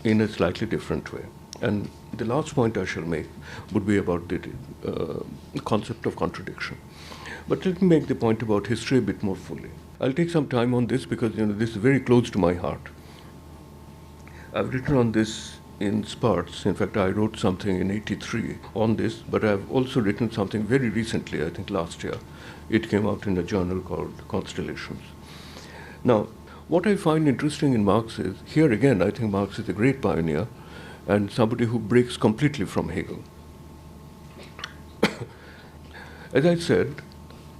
in a slightly different way. And the last point I shall make would be about the concept of contradiction. But let me make the point about history a bit more fully. I'll take some time on this because this is very close to my heart. I've written on this in spurts. In fact, I wrote something in '83 on this, but I've also written something very recently, I think last year. It came out in a journal called Constellations. Now, what I find interesting in Marx is, here again, I think Marx is a great pioneer and somebody who breaks completely from Hegel. As I said,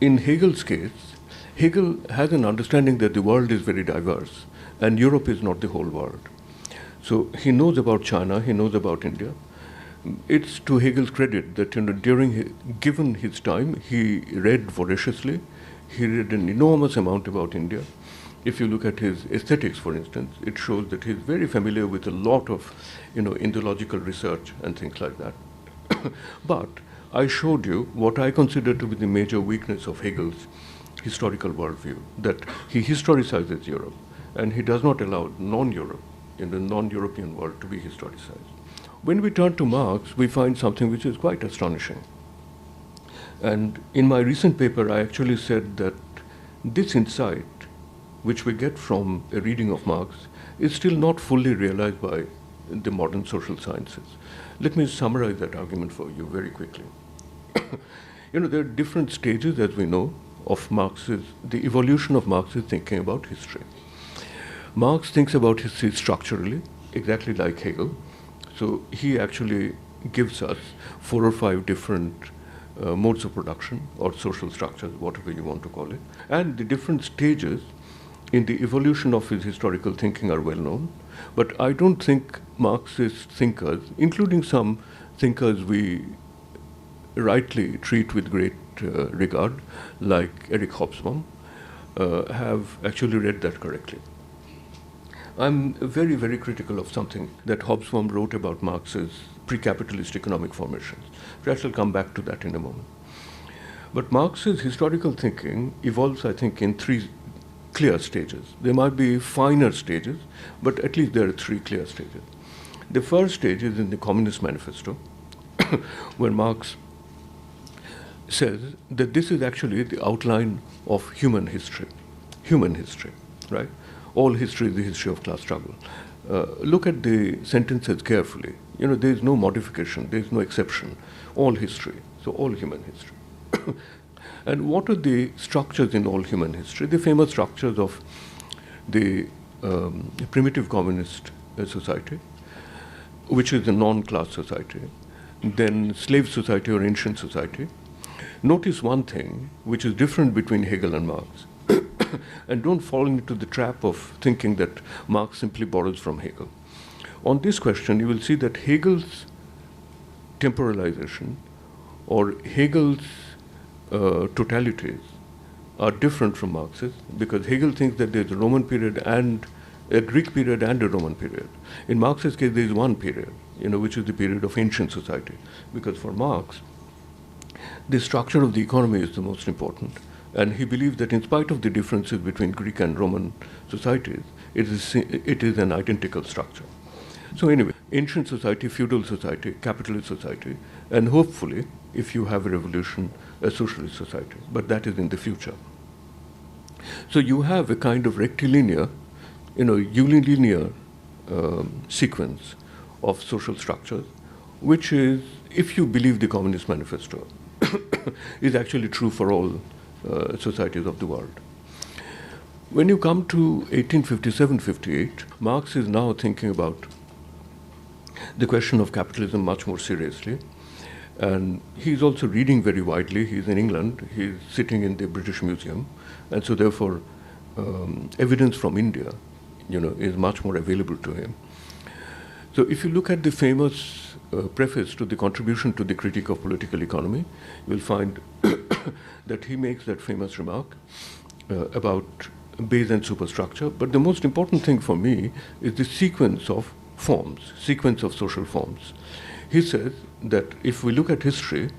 in Hegel's case, Hegel has an understanding that the world is very diverse and Europe is not the whole world. So he knows about China, he knows about India. It's to Hegel's credit that given his time, he read voraciously. He read an enormous amount about India. If you look at his aesthetics, for instance, it shows that he's very familiar with a lot of, Indological research and things like that. But I showed you what I consider to be the major weakness of Hegel's historical worldview, that he historicizes Europe, and he does not allow non-Europe, in the non-European world, to be historicized. When we turn to Marx, we find something which is quite astonishing. And in my recent paper, I actually said that this insight, which we get from a reading of Marx, is still not fully realized by the modern social sciences. Let me summarize that argument for you very quickly. There are different stages, as we know, of the evolution of Marx's thinking about history. Marx thinks about history structurally, exactly like Hegel. So he actually gives us 4 or 5 different modes of production or social structures, whatever you want to call it. And the different stages in the evolution of his historical thinking are well known. But I don't think Marxist thinkers, including some thinkers we rightly treat with great regard, like Eric Hobsbawm, have actually read that correctly. I'm very, very critical of something that Hobsbawm wrote about Marx's pre-capitalist economic formations. I shall come back to that in a moment. But Marx's historical thinking evolves, I think, in 3 clear stages. There might be finer stages, but at least there are 3 clear stages. The first stage is in the Communist Manifesto, where Marx says that this is actually the outline of human history, right? All history is the history of class struggle. Look at the sentences carefully. There is no modification, there is no exception. All history, so all human history. And what are the structures in all human history? The famous structures of the primitive communist society, which is a non-class society, then slave society or ancient society. Notice one thing which is different between Hegel and Marx. And don't fall into the trap of thinking that Marx simply borrows from Hegel. On this question, you will see that Hegel's temporalization or Hegel's totalities are different from Marx's, because Hegel thinks that there's a Roman period and a Greek period and a Roman period. In Marx's case, there is one period, which is the period of ancient society, because for Marx, the structure of the economy is the most important, And he believed that in spite of the differences between Greek and Roman societies, it is an identical structure. So anyway, ancient society, feudal society, capitalist society, and hopefully, if you have a revolution, a socialist society. But that is in the future. So you have a kind of rectilinear, unilinear sequence of social structures, which is, if you believe the Communist Manifesto, is actually true for all societies of the world. When you come to 1857-58, Marx is now thinking about the question of capitalism much more seriously. And he's also reading very widely. He's in England. He's sitting in the British Museum. And so therefore, evidence from India, is much more available to him. So if you look at the famous preface to the contribution to the critique of political economy, you'll find that he makes that famous remark about base and superstructure. But the most important thing for me is the sequence of forms, sequence of social forms. He says that if we look at history,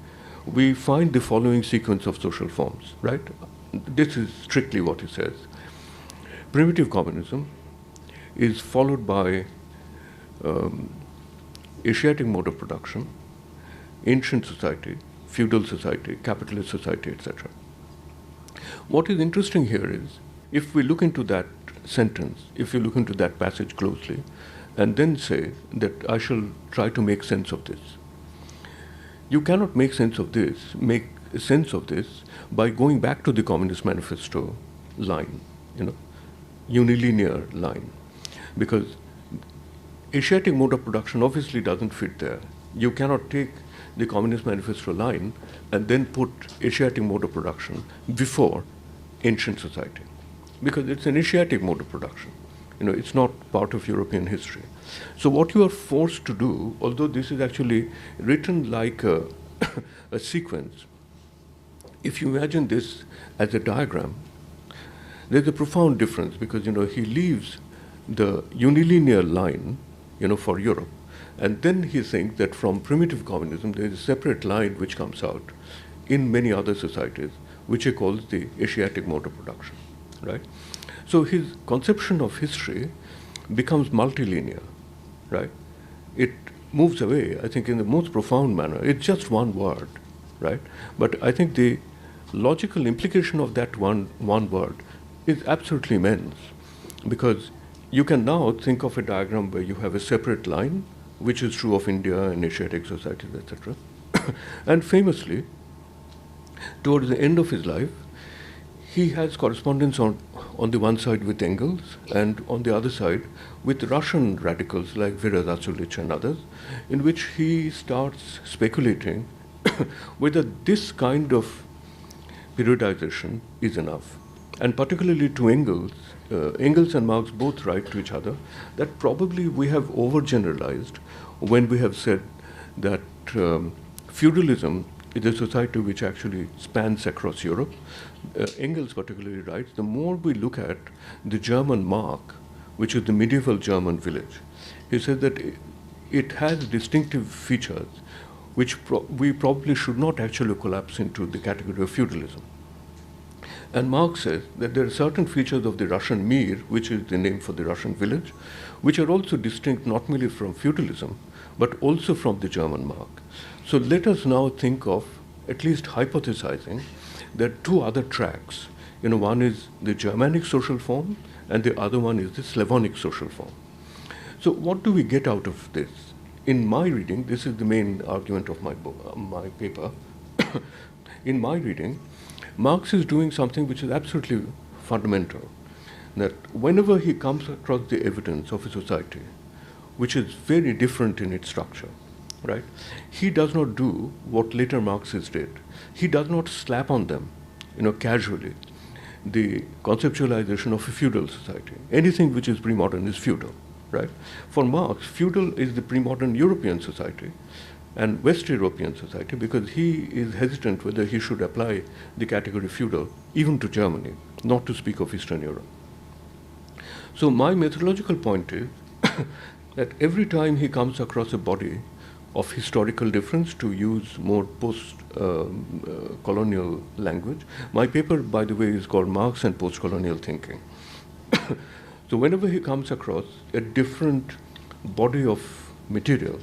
we find the following sequence of social forms, right? This is strictly what he says. Primitive communism is followed by Asiatic mode of production, ancient society, feudal society, capitalist society, etc. What is interesting here is, if we look into that sentence, if you look into that passage closely, and then say that I shall try to make sense of this. You cannot make sense of this by going back to the Communist Manifesto line, unilinear line, because Asiatic mode of production obviously doesn't fit there. You cannot take the Communist Manifesto line and then put Asiatic mode of production before ancient society, because it's an Asiatic mode of production. It's not part of European history. So what you are forced to do, although this is actually written like a sequence, if you imagine this as a diagram, there's a profound difference, because he leaves the unilinear line, for Europe, and then he thinks that from primitive communism there is a separate line which comes out in many other societies, which he calls the Asiatic mode of production, right? So his conception of history becomes multilinear, right? It moves away, I think, in the most profound manner. It's just one word, right? But I think the logical implication of that one word is absolutely immense, because you can now think of a diagram where you have a separate line, which is true of India and Asiatic societies, etc. And famously, towards the end of his life, he has correspondence on the one side with Engels, and on the other side with Russian radicals like Vera Zasulich and others, in which he starts speculating whether this kind of periodization is enough. And particularly to Engels, Engels and Marx both write to each other that probably we have overgeneralized when we have said that feudalism is a society which actually spans across Europe. Engels particularly writes, the more we look at the German Mark, which is the medieval German village, he said that it has distinctive features which we probably should not actually collapse into the category of feudalism. And Marx says that there are certain features of the Russian Mir, which is the name for the Russian village, which are also distinct not merely from feudalism, but also from the German Mark. So let us now think of, at least hypothesizing, there are two other tracks. One is the Germanic social form, and the other one is the Slavonic social form. So what do we get out of this? In my reading, this is the main argument of my book, my paper. In my reading, Marx is doing something which is absolutely fundamental, that whenever he comes across the evidence of a society which is very different in its structure, right, he does not do what later Marxists did. He does not slap on them, casually, the conceptualization of a feudal society. Anything which is pre-modern is feudal, right? For Marx, feudal is the pre-modern European society and West European society, because he is hesitant whether he should apply the category feudal even to Germany, not to speak of Eastern Europe. So my methodological point is that every time he comes across a body of historical difference, to use more post-colonial language. My paper, by the way, is called Marx and Post-Colonial Thinking. So whenever he comes across a different body of material,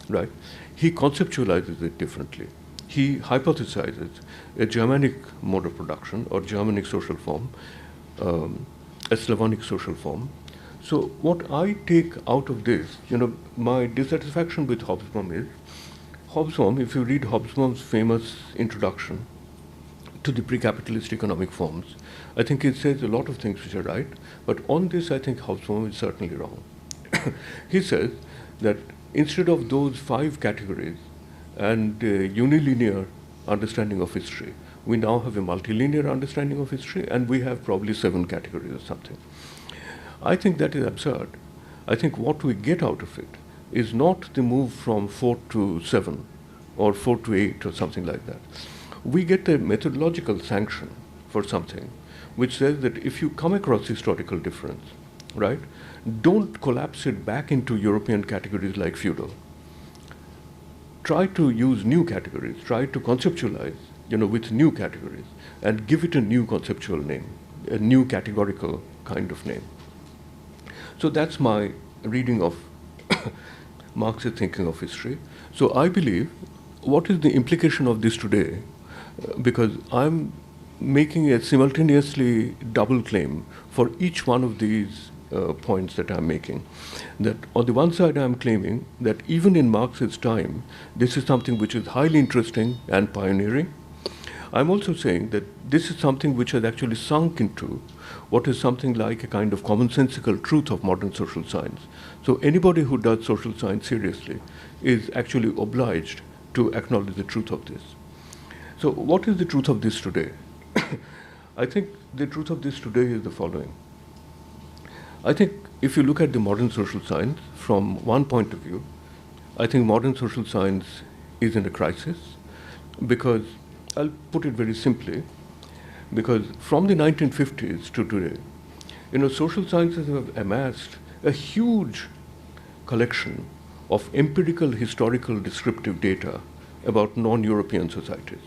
right, he conceptualizes it differently. He hypothesizes a Germanic mode of production or Germanic social form, a Slavonic social form. So what I take out of this, my dissatisfaction with Hobsbawm is, Hobsbawm, if you read Hobsbawm's famous introduction to the pre-capitalist economic forms, I think it says a lot of things which are right, but on this I think Hobsbawm is certainly wrong. He says that instead of those 5 categories and unilinear understanding of history, we now have a multilinear understanding of history, and we have probably 7 categories or something. I think that is absurd. I think what we get out of it is not the move from 4 to 7 or 4 to 8 or something like that. We get a methodological sanction for something which says that if you come across historical difference, right, don't collapse it back into European categories like feudal. Try to use new categories, try to conceptualize, with new categories, and give it a new conceptual name, a new categorical kind of name. So that's my reading of Marx's thinking of history. So I believe, what is the implication of this today? Because I'm making a simultaneously double claim for each one of these points that I'm making. That on the one side I'm claiming that even in Marx's time, this is something which is highly interesting and pioneering. I'm also saying that this is something which has actually sunk into what is something like a kind of commonsensical truth of modern social science. So anybody who does social science seriously is actually obliged to acknowledge the truth of this. So what is the truth of this today? I think the truth of this today is the following. I think if you look at the modern social science from one point of view, I think modern social science is in a crisis, because I'll put it very simply, because from the 1950s to today, social sciences have amassed a huge collection of empirical, historical, descriptive data about non-European societies.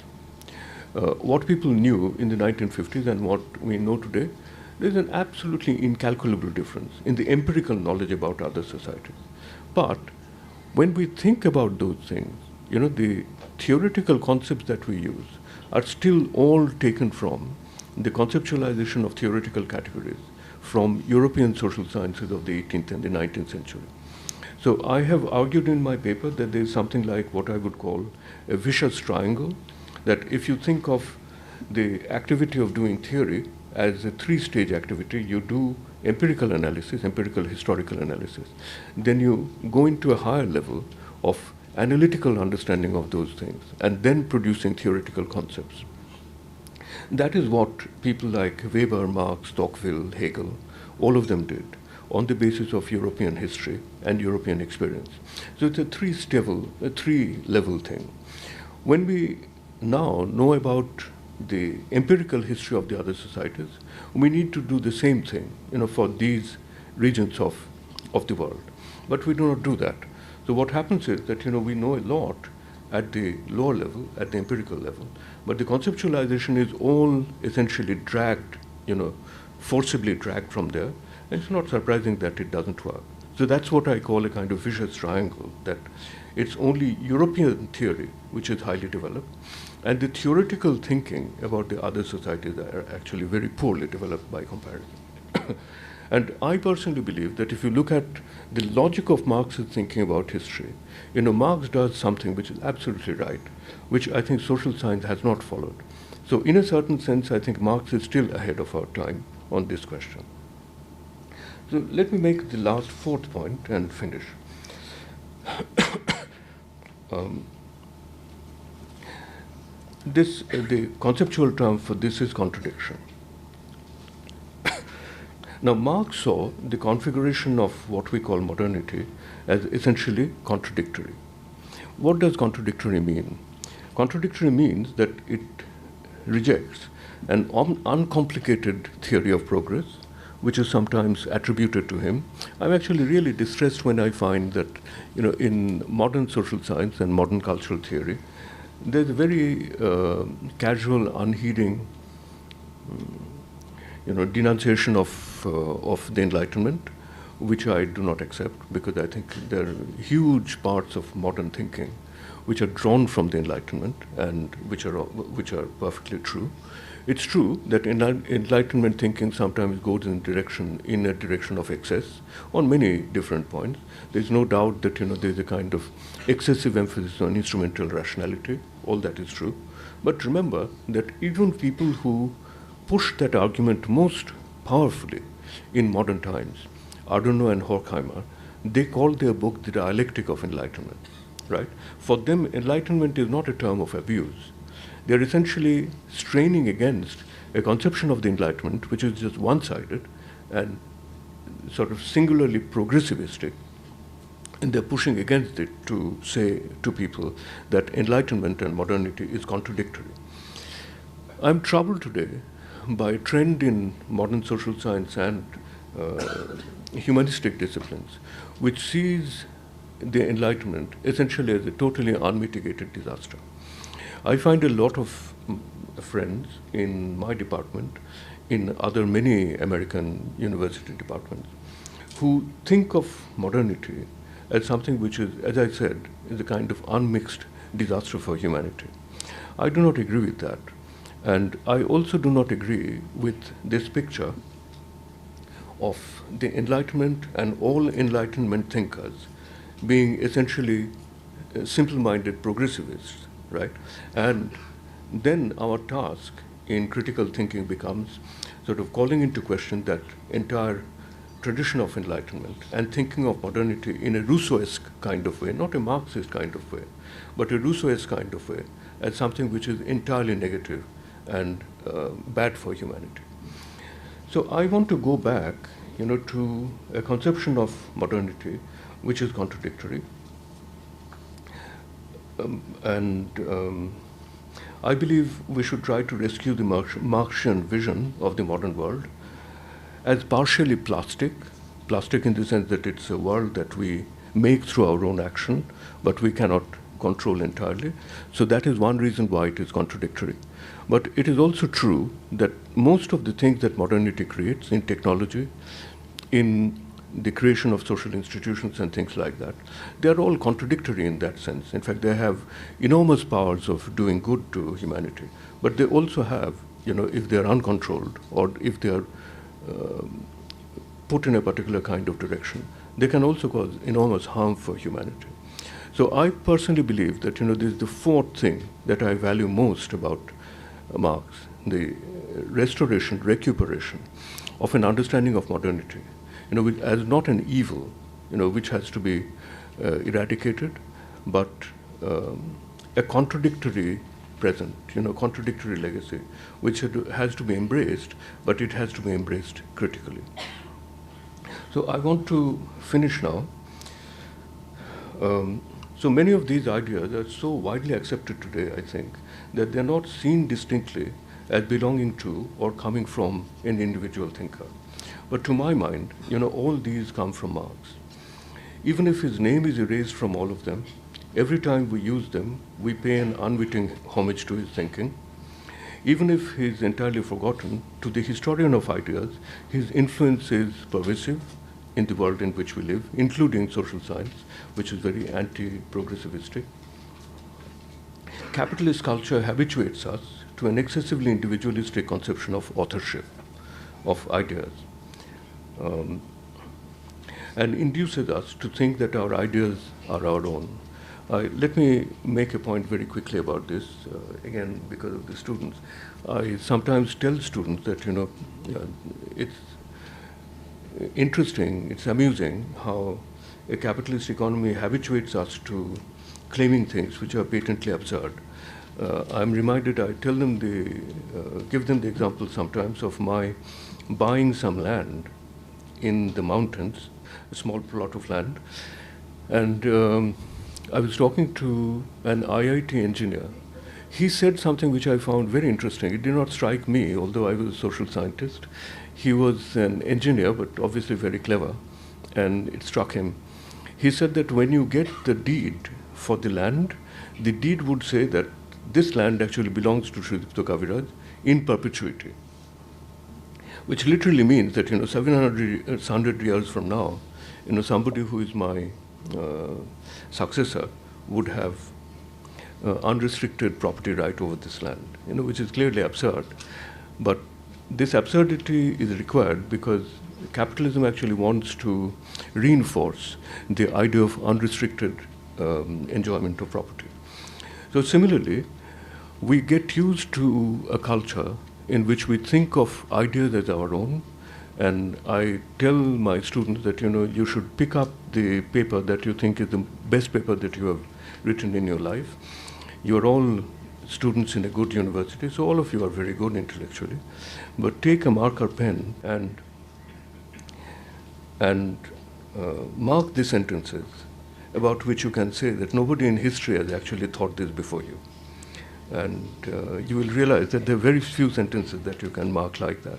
What people knew in the 1950s and what we know today, there's an absolutely incalculable difference in the empirical knowledge about other societies. But when we think about those things, the theoretical concepts that we use are still all taken from the conceptualization of theoretical categories from European social sciences of the 18th and the 19th century. So I have argued in my paper that there is something like what I would call a vicious triangle, that if you think of the activity of doing theory as a 3-stage activity, you do empirical analysis, empirical historical analysis, then you go into a higher level of analytical understanding of those things, and then producing theoretical concepts. That is what people like Weber, Marx, Tocqueville, Hegel, all of them did on the basis of European history and European experience. So it's a 3-level thing. When we now know about the empirical history of the other societies, we need to do the same thing, for these regions of the world. But we do not do that. So what happens is that, we know a lot at the lower level, at the empirical level, but the conceptualization is all essentially dragged, forcibly dragged from there, and it's not surprising that it doesn't work. So that's what I call a kind of vicious triangle, that it's only European theory which is highly developed, and the theoretical thinking about the other societies are actually very poorly developed by comparison. And I personally believe that if you look at the logic of Marx's thinking about history, Marx does something which is absolutely right, which I think social science has not followed. So in a certain sense, I think Marx is still ahead of our time on this question. So let me make the last 4th point and finish. The conceptual term for this is contradiction. Now, Marx saw the configuration of what we call modernity as essentially contradictory. What does contradictory mean? Contradictory means that it rejects an uncomplicated theory of progress which is sometimes attributed to him. I'm actually really distressed when I find that, in modern social science and modern cultural theory, there's a very casual, unheeding, denunciation of the Enlightenment, which I do not accept, because I think there are huge parts of modern thinking which are drawn from the Enlightenment and which are perfectly true. It's true that Enlightenment thinking sometimes goes in a direction of excess on many different points. There's no doubt that there's a kind of excessive emphasis on instrumental rationality. All that is true. But remember that even people who push that argument most powerfully in modern times, Adorno and Horkheimer, they call their book the dialectic of enlightenment, right? For them, enlightenment is not a term of abuse. They're essentially straining against a conception of the enlightenment which is just one-sided and sort of singularly progressivistic, and they're pushing against it to say to people that enlightenment and modernity is contradictory. I'm troubled today by a trend in modern social science and humanistic disciplines, which sees the Enlightenment essentially as a totally unmitigated disaster. I find a lot of friends in my department, in other many American university departments, who think of modernity as something which is, as I said, is a kind of unmixed disaster for humanity. I do not agree with that. And I also do not agree with this picture of the Enlightenment and all Enlightenment thinkers being essentially simple-minded progressivists, right? And then our task in critical thinking becomes sort of calling into question that entire tradition of Enlightenment and thinking of modernity in a Rousseauesque kind of way, not a Marxist kind of way, but a Rousseauesque kind of way, as something which is entirely negative and bad for humanity. So I want to go back, to a conception of modernity which is contradictory. I believe we should try to rescue the Marxian vision of the modern world as partially plastic in the sense that it's a world that we make through our own action, but we cannot control entirely. So that is one reason why it is contradictory. But it is also true that most of the things that modernity creates in technology, in the creation of social institutions and things like that, they are all contradictory in that sense. In fact, they have enormous powers of doing good to humanity. But they also have, if they are uncontrolled or if they are put in a particular kind of direction, they can also cause enormous harm for humanity. So I personally believe that, this is the fourth thing that I value most about Marx, the recuperation of an understanding of modernity, as not an evil, which has to be eradicated, but a contradictory present, contradictory legacy, which has to be embraced, but it has to be embraced critically. So I want to finish now. So many of these ideas are so widely accepted today, I think, that they're not seen distinctly as belonging to or coming from an individual thinker. But to my mind, all these come from Marx. Even if his name is erased from all of them, every time we use them, we pay an unwitting homage to his thinking. Even if he is entirely forgotten, to the historian of ideas, his influence is pervasive in the world in which we live, including social science, which is very anti-progressivistic. Capitalist culture habituates us to an excessively individualistic conception of authorship, of ideas, and induces us to think that our ideas are our own. Let me make a point very quickly about this, again, because of the students. I sometimes tell students that, it's interesting, it's amusing how a capitalist economy habituates us to claiming things which are patently absurd. I'm reminded, I tell them give them the example sometimes of my buying some land in the mountains, a small plot of land, and I was talking to an IIT engineer. He said something which I found very interesting. It did not strike me, although I was a social scientist. He was an engineer, but obviously very clever, and it struck him. He said that when you get the deed for the land, the deed would say that this land actually belongs to Sudipta Kaviraj in perpetuity, which literally means that 700 years from now, somebody who is my successor would have unrestricted property right over this land, which is clearly absurd. But this absurdity is required because capitalism actually wants to reinforce the idea of unrestricted enjoyment of property. So similarly, we get used to a culture in which we think of ideas as our own, and I tell my students that you should pick up the paper that you think is the best paper that you have written in your life. You are all students in a good university, so all of you are very good intellectually, but take a marker pen and mark the sentences about which you can say that nobody in history has actually thought this before you. And you will realize that there are very few sentences that you can mark like that.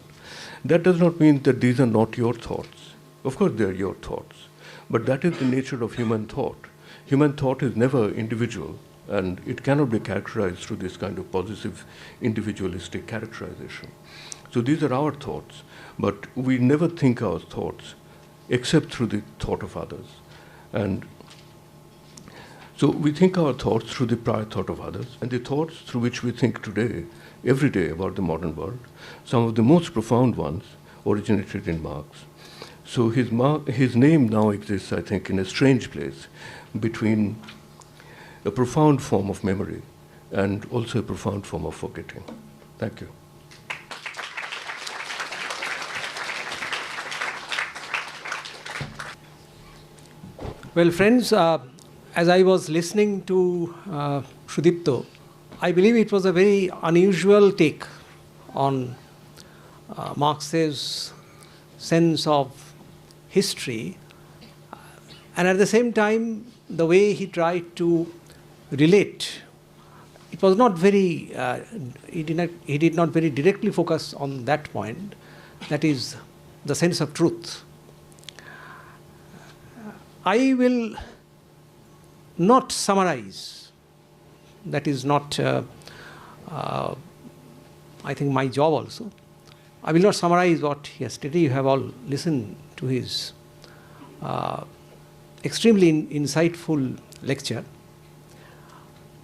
That does not mean that these are not your thoughts. Of course they are your thoughts, but that is the nature of human thought. Human thought is never individual, and it cannot be characterized through this kind of positive individualistic characterization. So these are our thoughts, but we never think our thoughts except through the thought of others. And so we think our thoughts through the prior thought of others, and the thoughts through which we think today, every day about the modern world, some of the most profound ones originated in Marx. So his name now exists, I think, in a strange place between a profound form of memory and also a profound form of forgetting. Thank you. Well, friends, as I was listening to Sudipta, I believe it was a very unusual take on Marx's sense of history, and at the same time, the way he tried to relate. It was not very, he did not very directly focus on that point, that is the sense of truth. I will not summarize. That is not, I think, my job also. I will not summarize what he has stated. You have all listened to his extremely insightful lecture.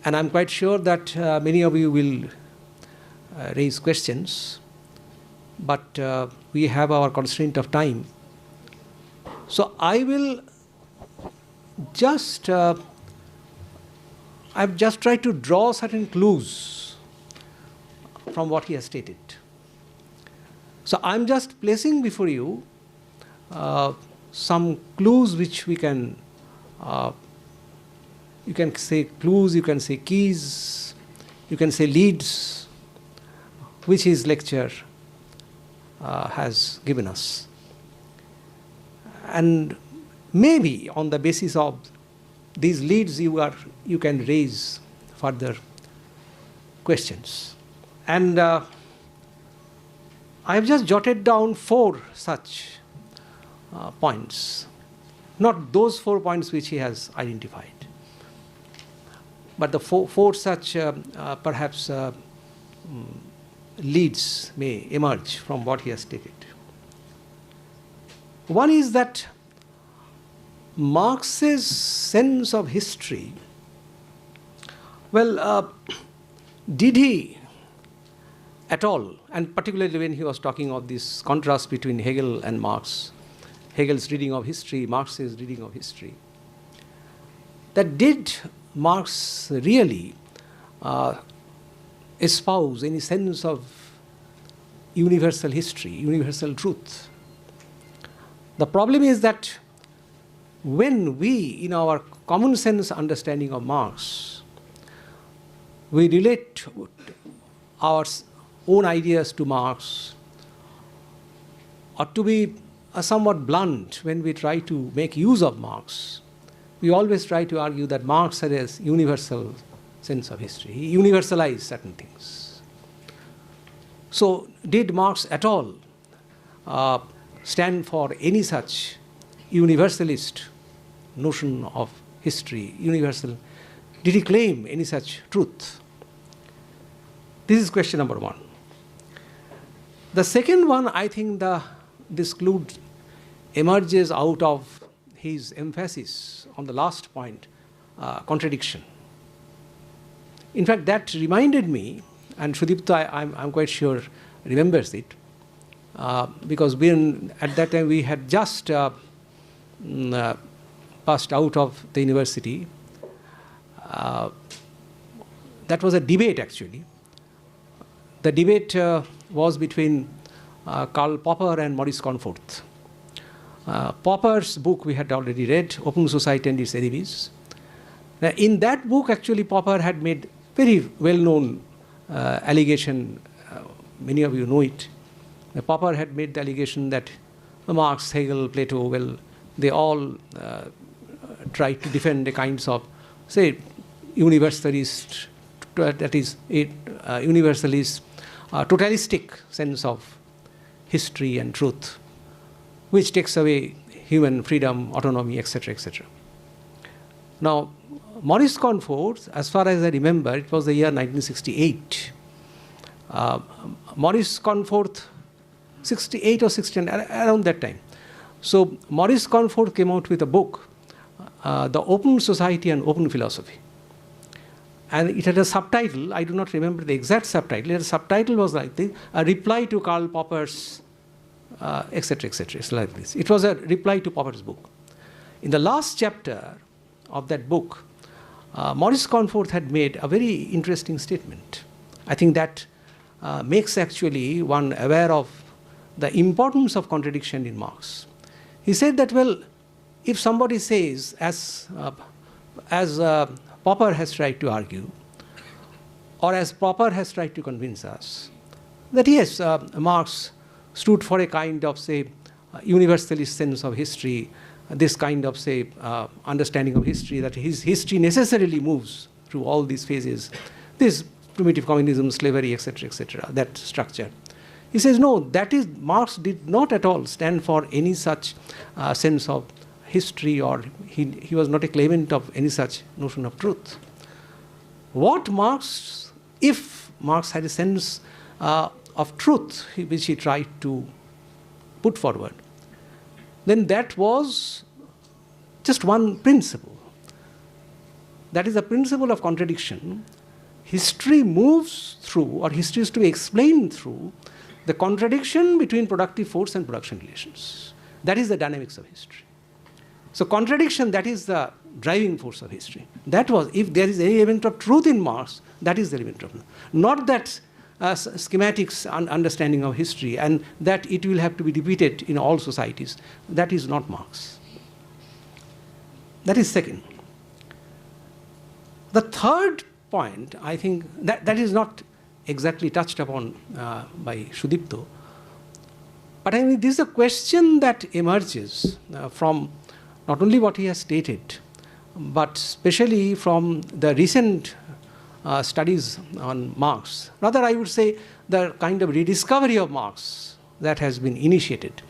And I'm quite sure that many of you will raise questions. But we have our constraint of time. So I will just, I've just tried to draw certain clues from what he has stated. So I'm just placing before you some clues which we can, you can say clues, you can say keys, you can say leads, which his lecture has given us. And maybe on the basis of these leads you can raise further questions. And I have just jotted down 4 such points, not those 4 points which he has identified, but the four such perhaps leads may emerge from what he has stated. One is that Marx's sense of history, well, did he at all, and particularly when he was talking of this contrast between Hegel and Marx, Hegel's reading of history, Marx's reading of history, that did Marx really espouse any sense of universal history, universal truth? The problem is that when we, in our common sense understanding of Marx, we relate our own ideas to Marx, or to be somewhat blunt when we try to make use of Marx, we always try to argue that Marx had a universal sense of history. He universalized certain things. So did Marx at all stand for any such universalist notion of history, universal. Did he claim any such truth? This is question number one. The second one, I think this clue emerges out of his emphasis on the last point, contradiction. In fact, that reminded me, and Sudipta, I'm quite sure, remembers it, because at that time we had just passed out of the university. That was a debate, actually. The debate was between Karl Popper and Maurice Comforth. Popper's book we had already read, Open Society and Its Enemies. In that book, actually, Popper had made very well-known allegation. Many of you know it. Popper had made the allegation that Marx, Hegel, Plato, well, they all tried to defend the kinds of, say, universalist, that is, universalist, totalistic sense of history and truth, which takes away human freedom, autonomy, etc., etc. Now, Maurice Comforth, as far as I remember, it was the year 1968. Maurice Comforth, 68 or 69, around that time. So Maurice Comforth came out with a book, The Open Society and Open Philosophy. And it had a subtitle, I do not remember the exact subtitle. The subtitle was like this, a reply to Karl Popper's, etc., etc. It's like this. It was a reply to Popper's book. In the last chapter of that book, Maurice Comforth had made a very interesting statement. I think that makes actually one aware of the importance of contradiction in Marx. He said that, well, if somebody says, as Popper has tried to argue, or as Popper has tried to convince us, that yes, Marx stood for a kind of, say, universalist sense of history, this kind of, say, understanding of history, that his history necessarily moves through all these phases, this primitive communism, slavery, etc., that structure. He says, no, that is, Marx did not at all stand for any such sense of history, or he was not a claimant of any such notion of truth. What Marx, if Marx had a sense of truth which he tried to put forward, then that was just one principle. That is the principle of contradiction. History moves through, or history is to be explained through, the contradiction between productive force and production relations. That is the dynamics of history. So contradiction, that is the driving force of history. That was, if there is any element of truth in Marx, that is the element of truth. Not that schematics understanding of history and that it will have to be repeated in all societies. That is not Marx. That is second. The third point, I think, that is not exactly touched upon by Sudipta, but I mean, this is a question that emerges from not only what he has stated, but especially from the recent studies on Marx. Rather, I would say the kind of rediscovery of Marx that has been initiated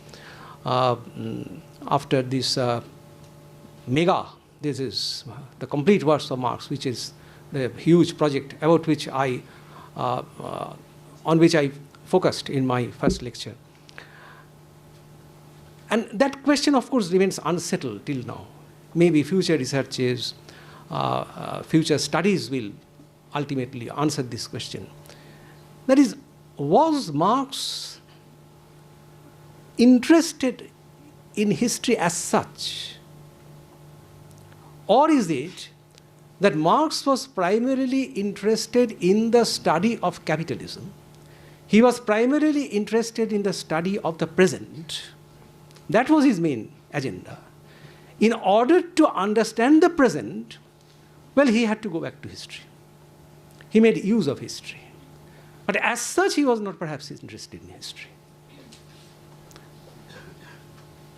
after this this is the complete works of Marx, which is the huge project about which on which I focused in my first lecture. And that question, of course, remains unsettled till now. Maybe future researches, future studies will ultimately answer this question. That is, was Marx interested in history as such? Or is it that Marx was primarily interested in the study of capitalism? He was primarily interested in the study of the present. That was his main agenda. In order to understand the present, well, he had to go back to history. He made use of history. But as such, he was not perhaps interested in history.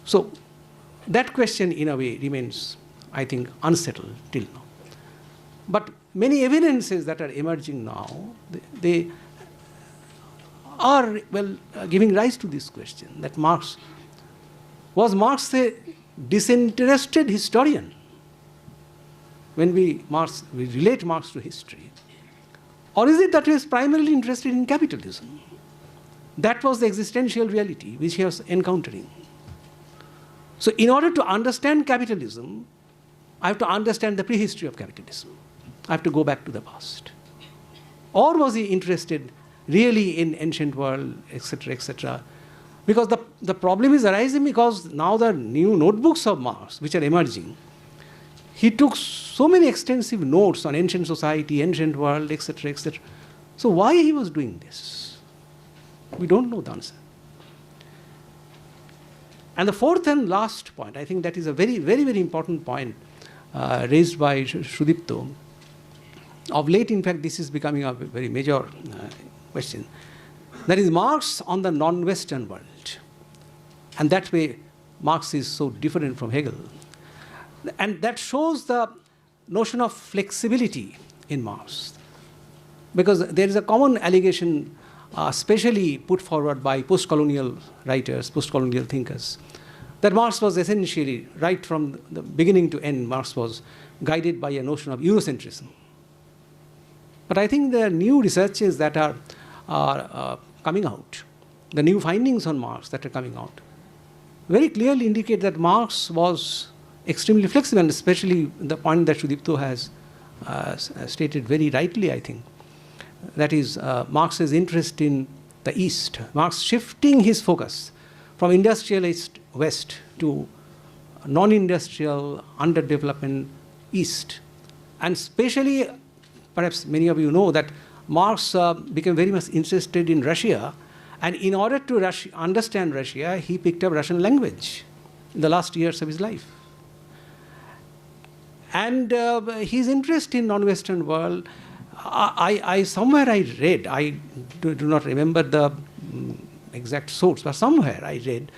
So that question, in a way, remains, I think, unsettled till now. But many evidences that are emerging now, they are, giving rise to this question that was Marx a disinterested historian? When we relate Marx to history, or is it that he was primarily interested in capitalism? That was the existential reality which he was encountering. So in order to understand capitalism, I have to understand the prehistory of capitalism. I have to go back to the past. Or was he interested really in ancient world, etc., etc.? Because the problem is arising because now the new notebooks of Marx, which are emerging, he took so many extensive notes on ancient society, ancient world, etc., etc. So why he was doing this? We don't know the answer. And the fourth and last point, I think that is a very, very, very important point raised by Sudipta. Of late, in fact, this is becoming a very major question. That is Marx on the non-Western world. And that way, Marx is so different from Hegel. And that shows the notion of flexibility in Marx. Because there is a common allegation, especially put forward by post-colonial writers, post-colonial thinkers, that Marx was essentially, right from the beginning to end, Marx was guided by a notion of Eurocentrism. But I think there are new researches that are coming out, the new findings on Marx that are coming out, very clearly indicate that Marx was extremely flexible, and especially the point that Sudipta has stated very rightly, I think. That is, Marx's interest in the East. Marx shifting his focus from industrialist West to non-industrial, underdevelopment East. And especially, perhaps many of you know that Marx became very much interested in Russia, and in order to understand Russia, he picked up Russian language in the last years of his life. And his interest in non-Western world, somewhere I read, I do not remember the exact source, but somewhere I read,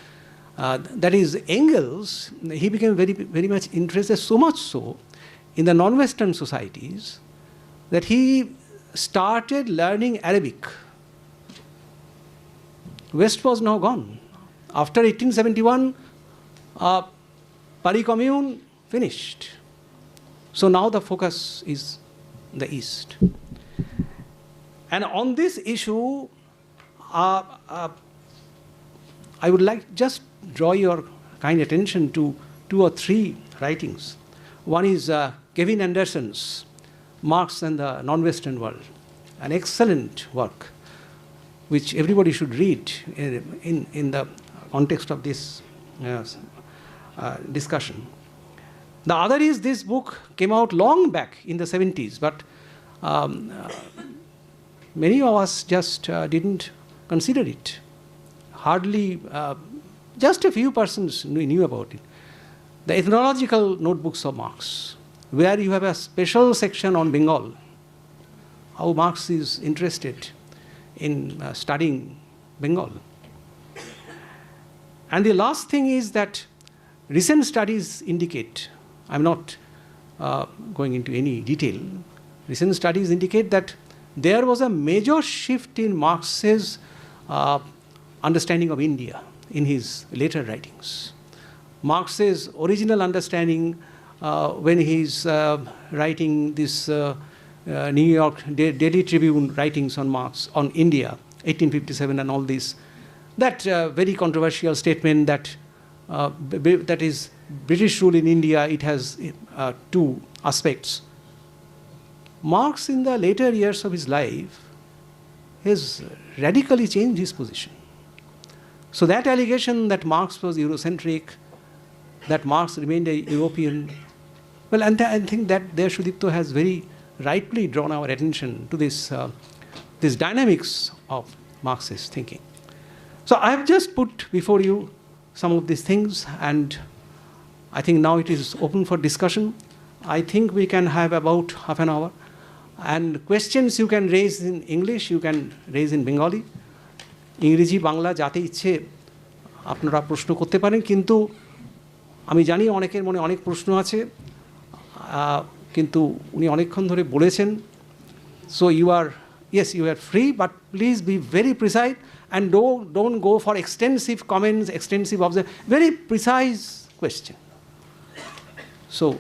that is Engels, he became very, very much interested, so much so, in the non-Western societies, that he started learning Arabic. West was now gone. After 1871, Paris Commune finished. So now the focus is the East. And on this issue, I would like just draw your kind attention to 2 or 3 writings. One is Kevin Anderson's Marx and the Non-Western World, an excellent work which everybody should read in the context of this discussion. The other is this book came out long back in the 70s, but many of us just didn't consider it. Hardly, just a few persons knew about it. The Ethnological Notebooks of Marx, where you have a special section on Bengal, how Marx is interested in studying Bengal. And the last thing is that recent studies indicate, I'm not going into any detail, recent studies indicate that there was a major shift in Marx's understanding of India in his later writings. Marx's original understanding when he's writing this New York Daily Tribune writings on Marx, on India, 1857 and all this, that very controversial statement that that is British rule in India, it has 2 aspects. Marx in the later years of his life has radically changed his position. So that allegation that Marx was Eurocentric, that Marx remained a European, well, and I think that there Sudipta has very rightly drawn our attention to this dynamics of Marxist thinking. So I have just put before you some of these things, and I think now it is open for discussion. I think we can have about half an hour. And questions you can raise in English, you can raise in Bengali. ইংরেজি বাংলা যাতে ইচ্ছে আপনারা প্রশ্ন করতে পারেন, কিন্তু আমি জানি অনেকের মনে অনেক প্রশ্ন আছে, কিন্তু উনি অনেকক্ষণ ধরে বলেছেন, so you are yes, you are free, but please be very precise and don't go for extensive comments, extensive observations. Very precise question. So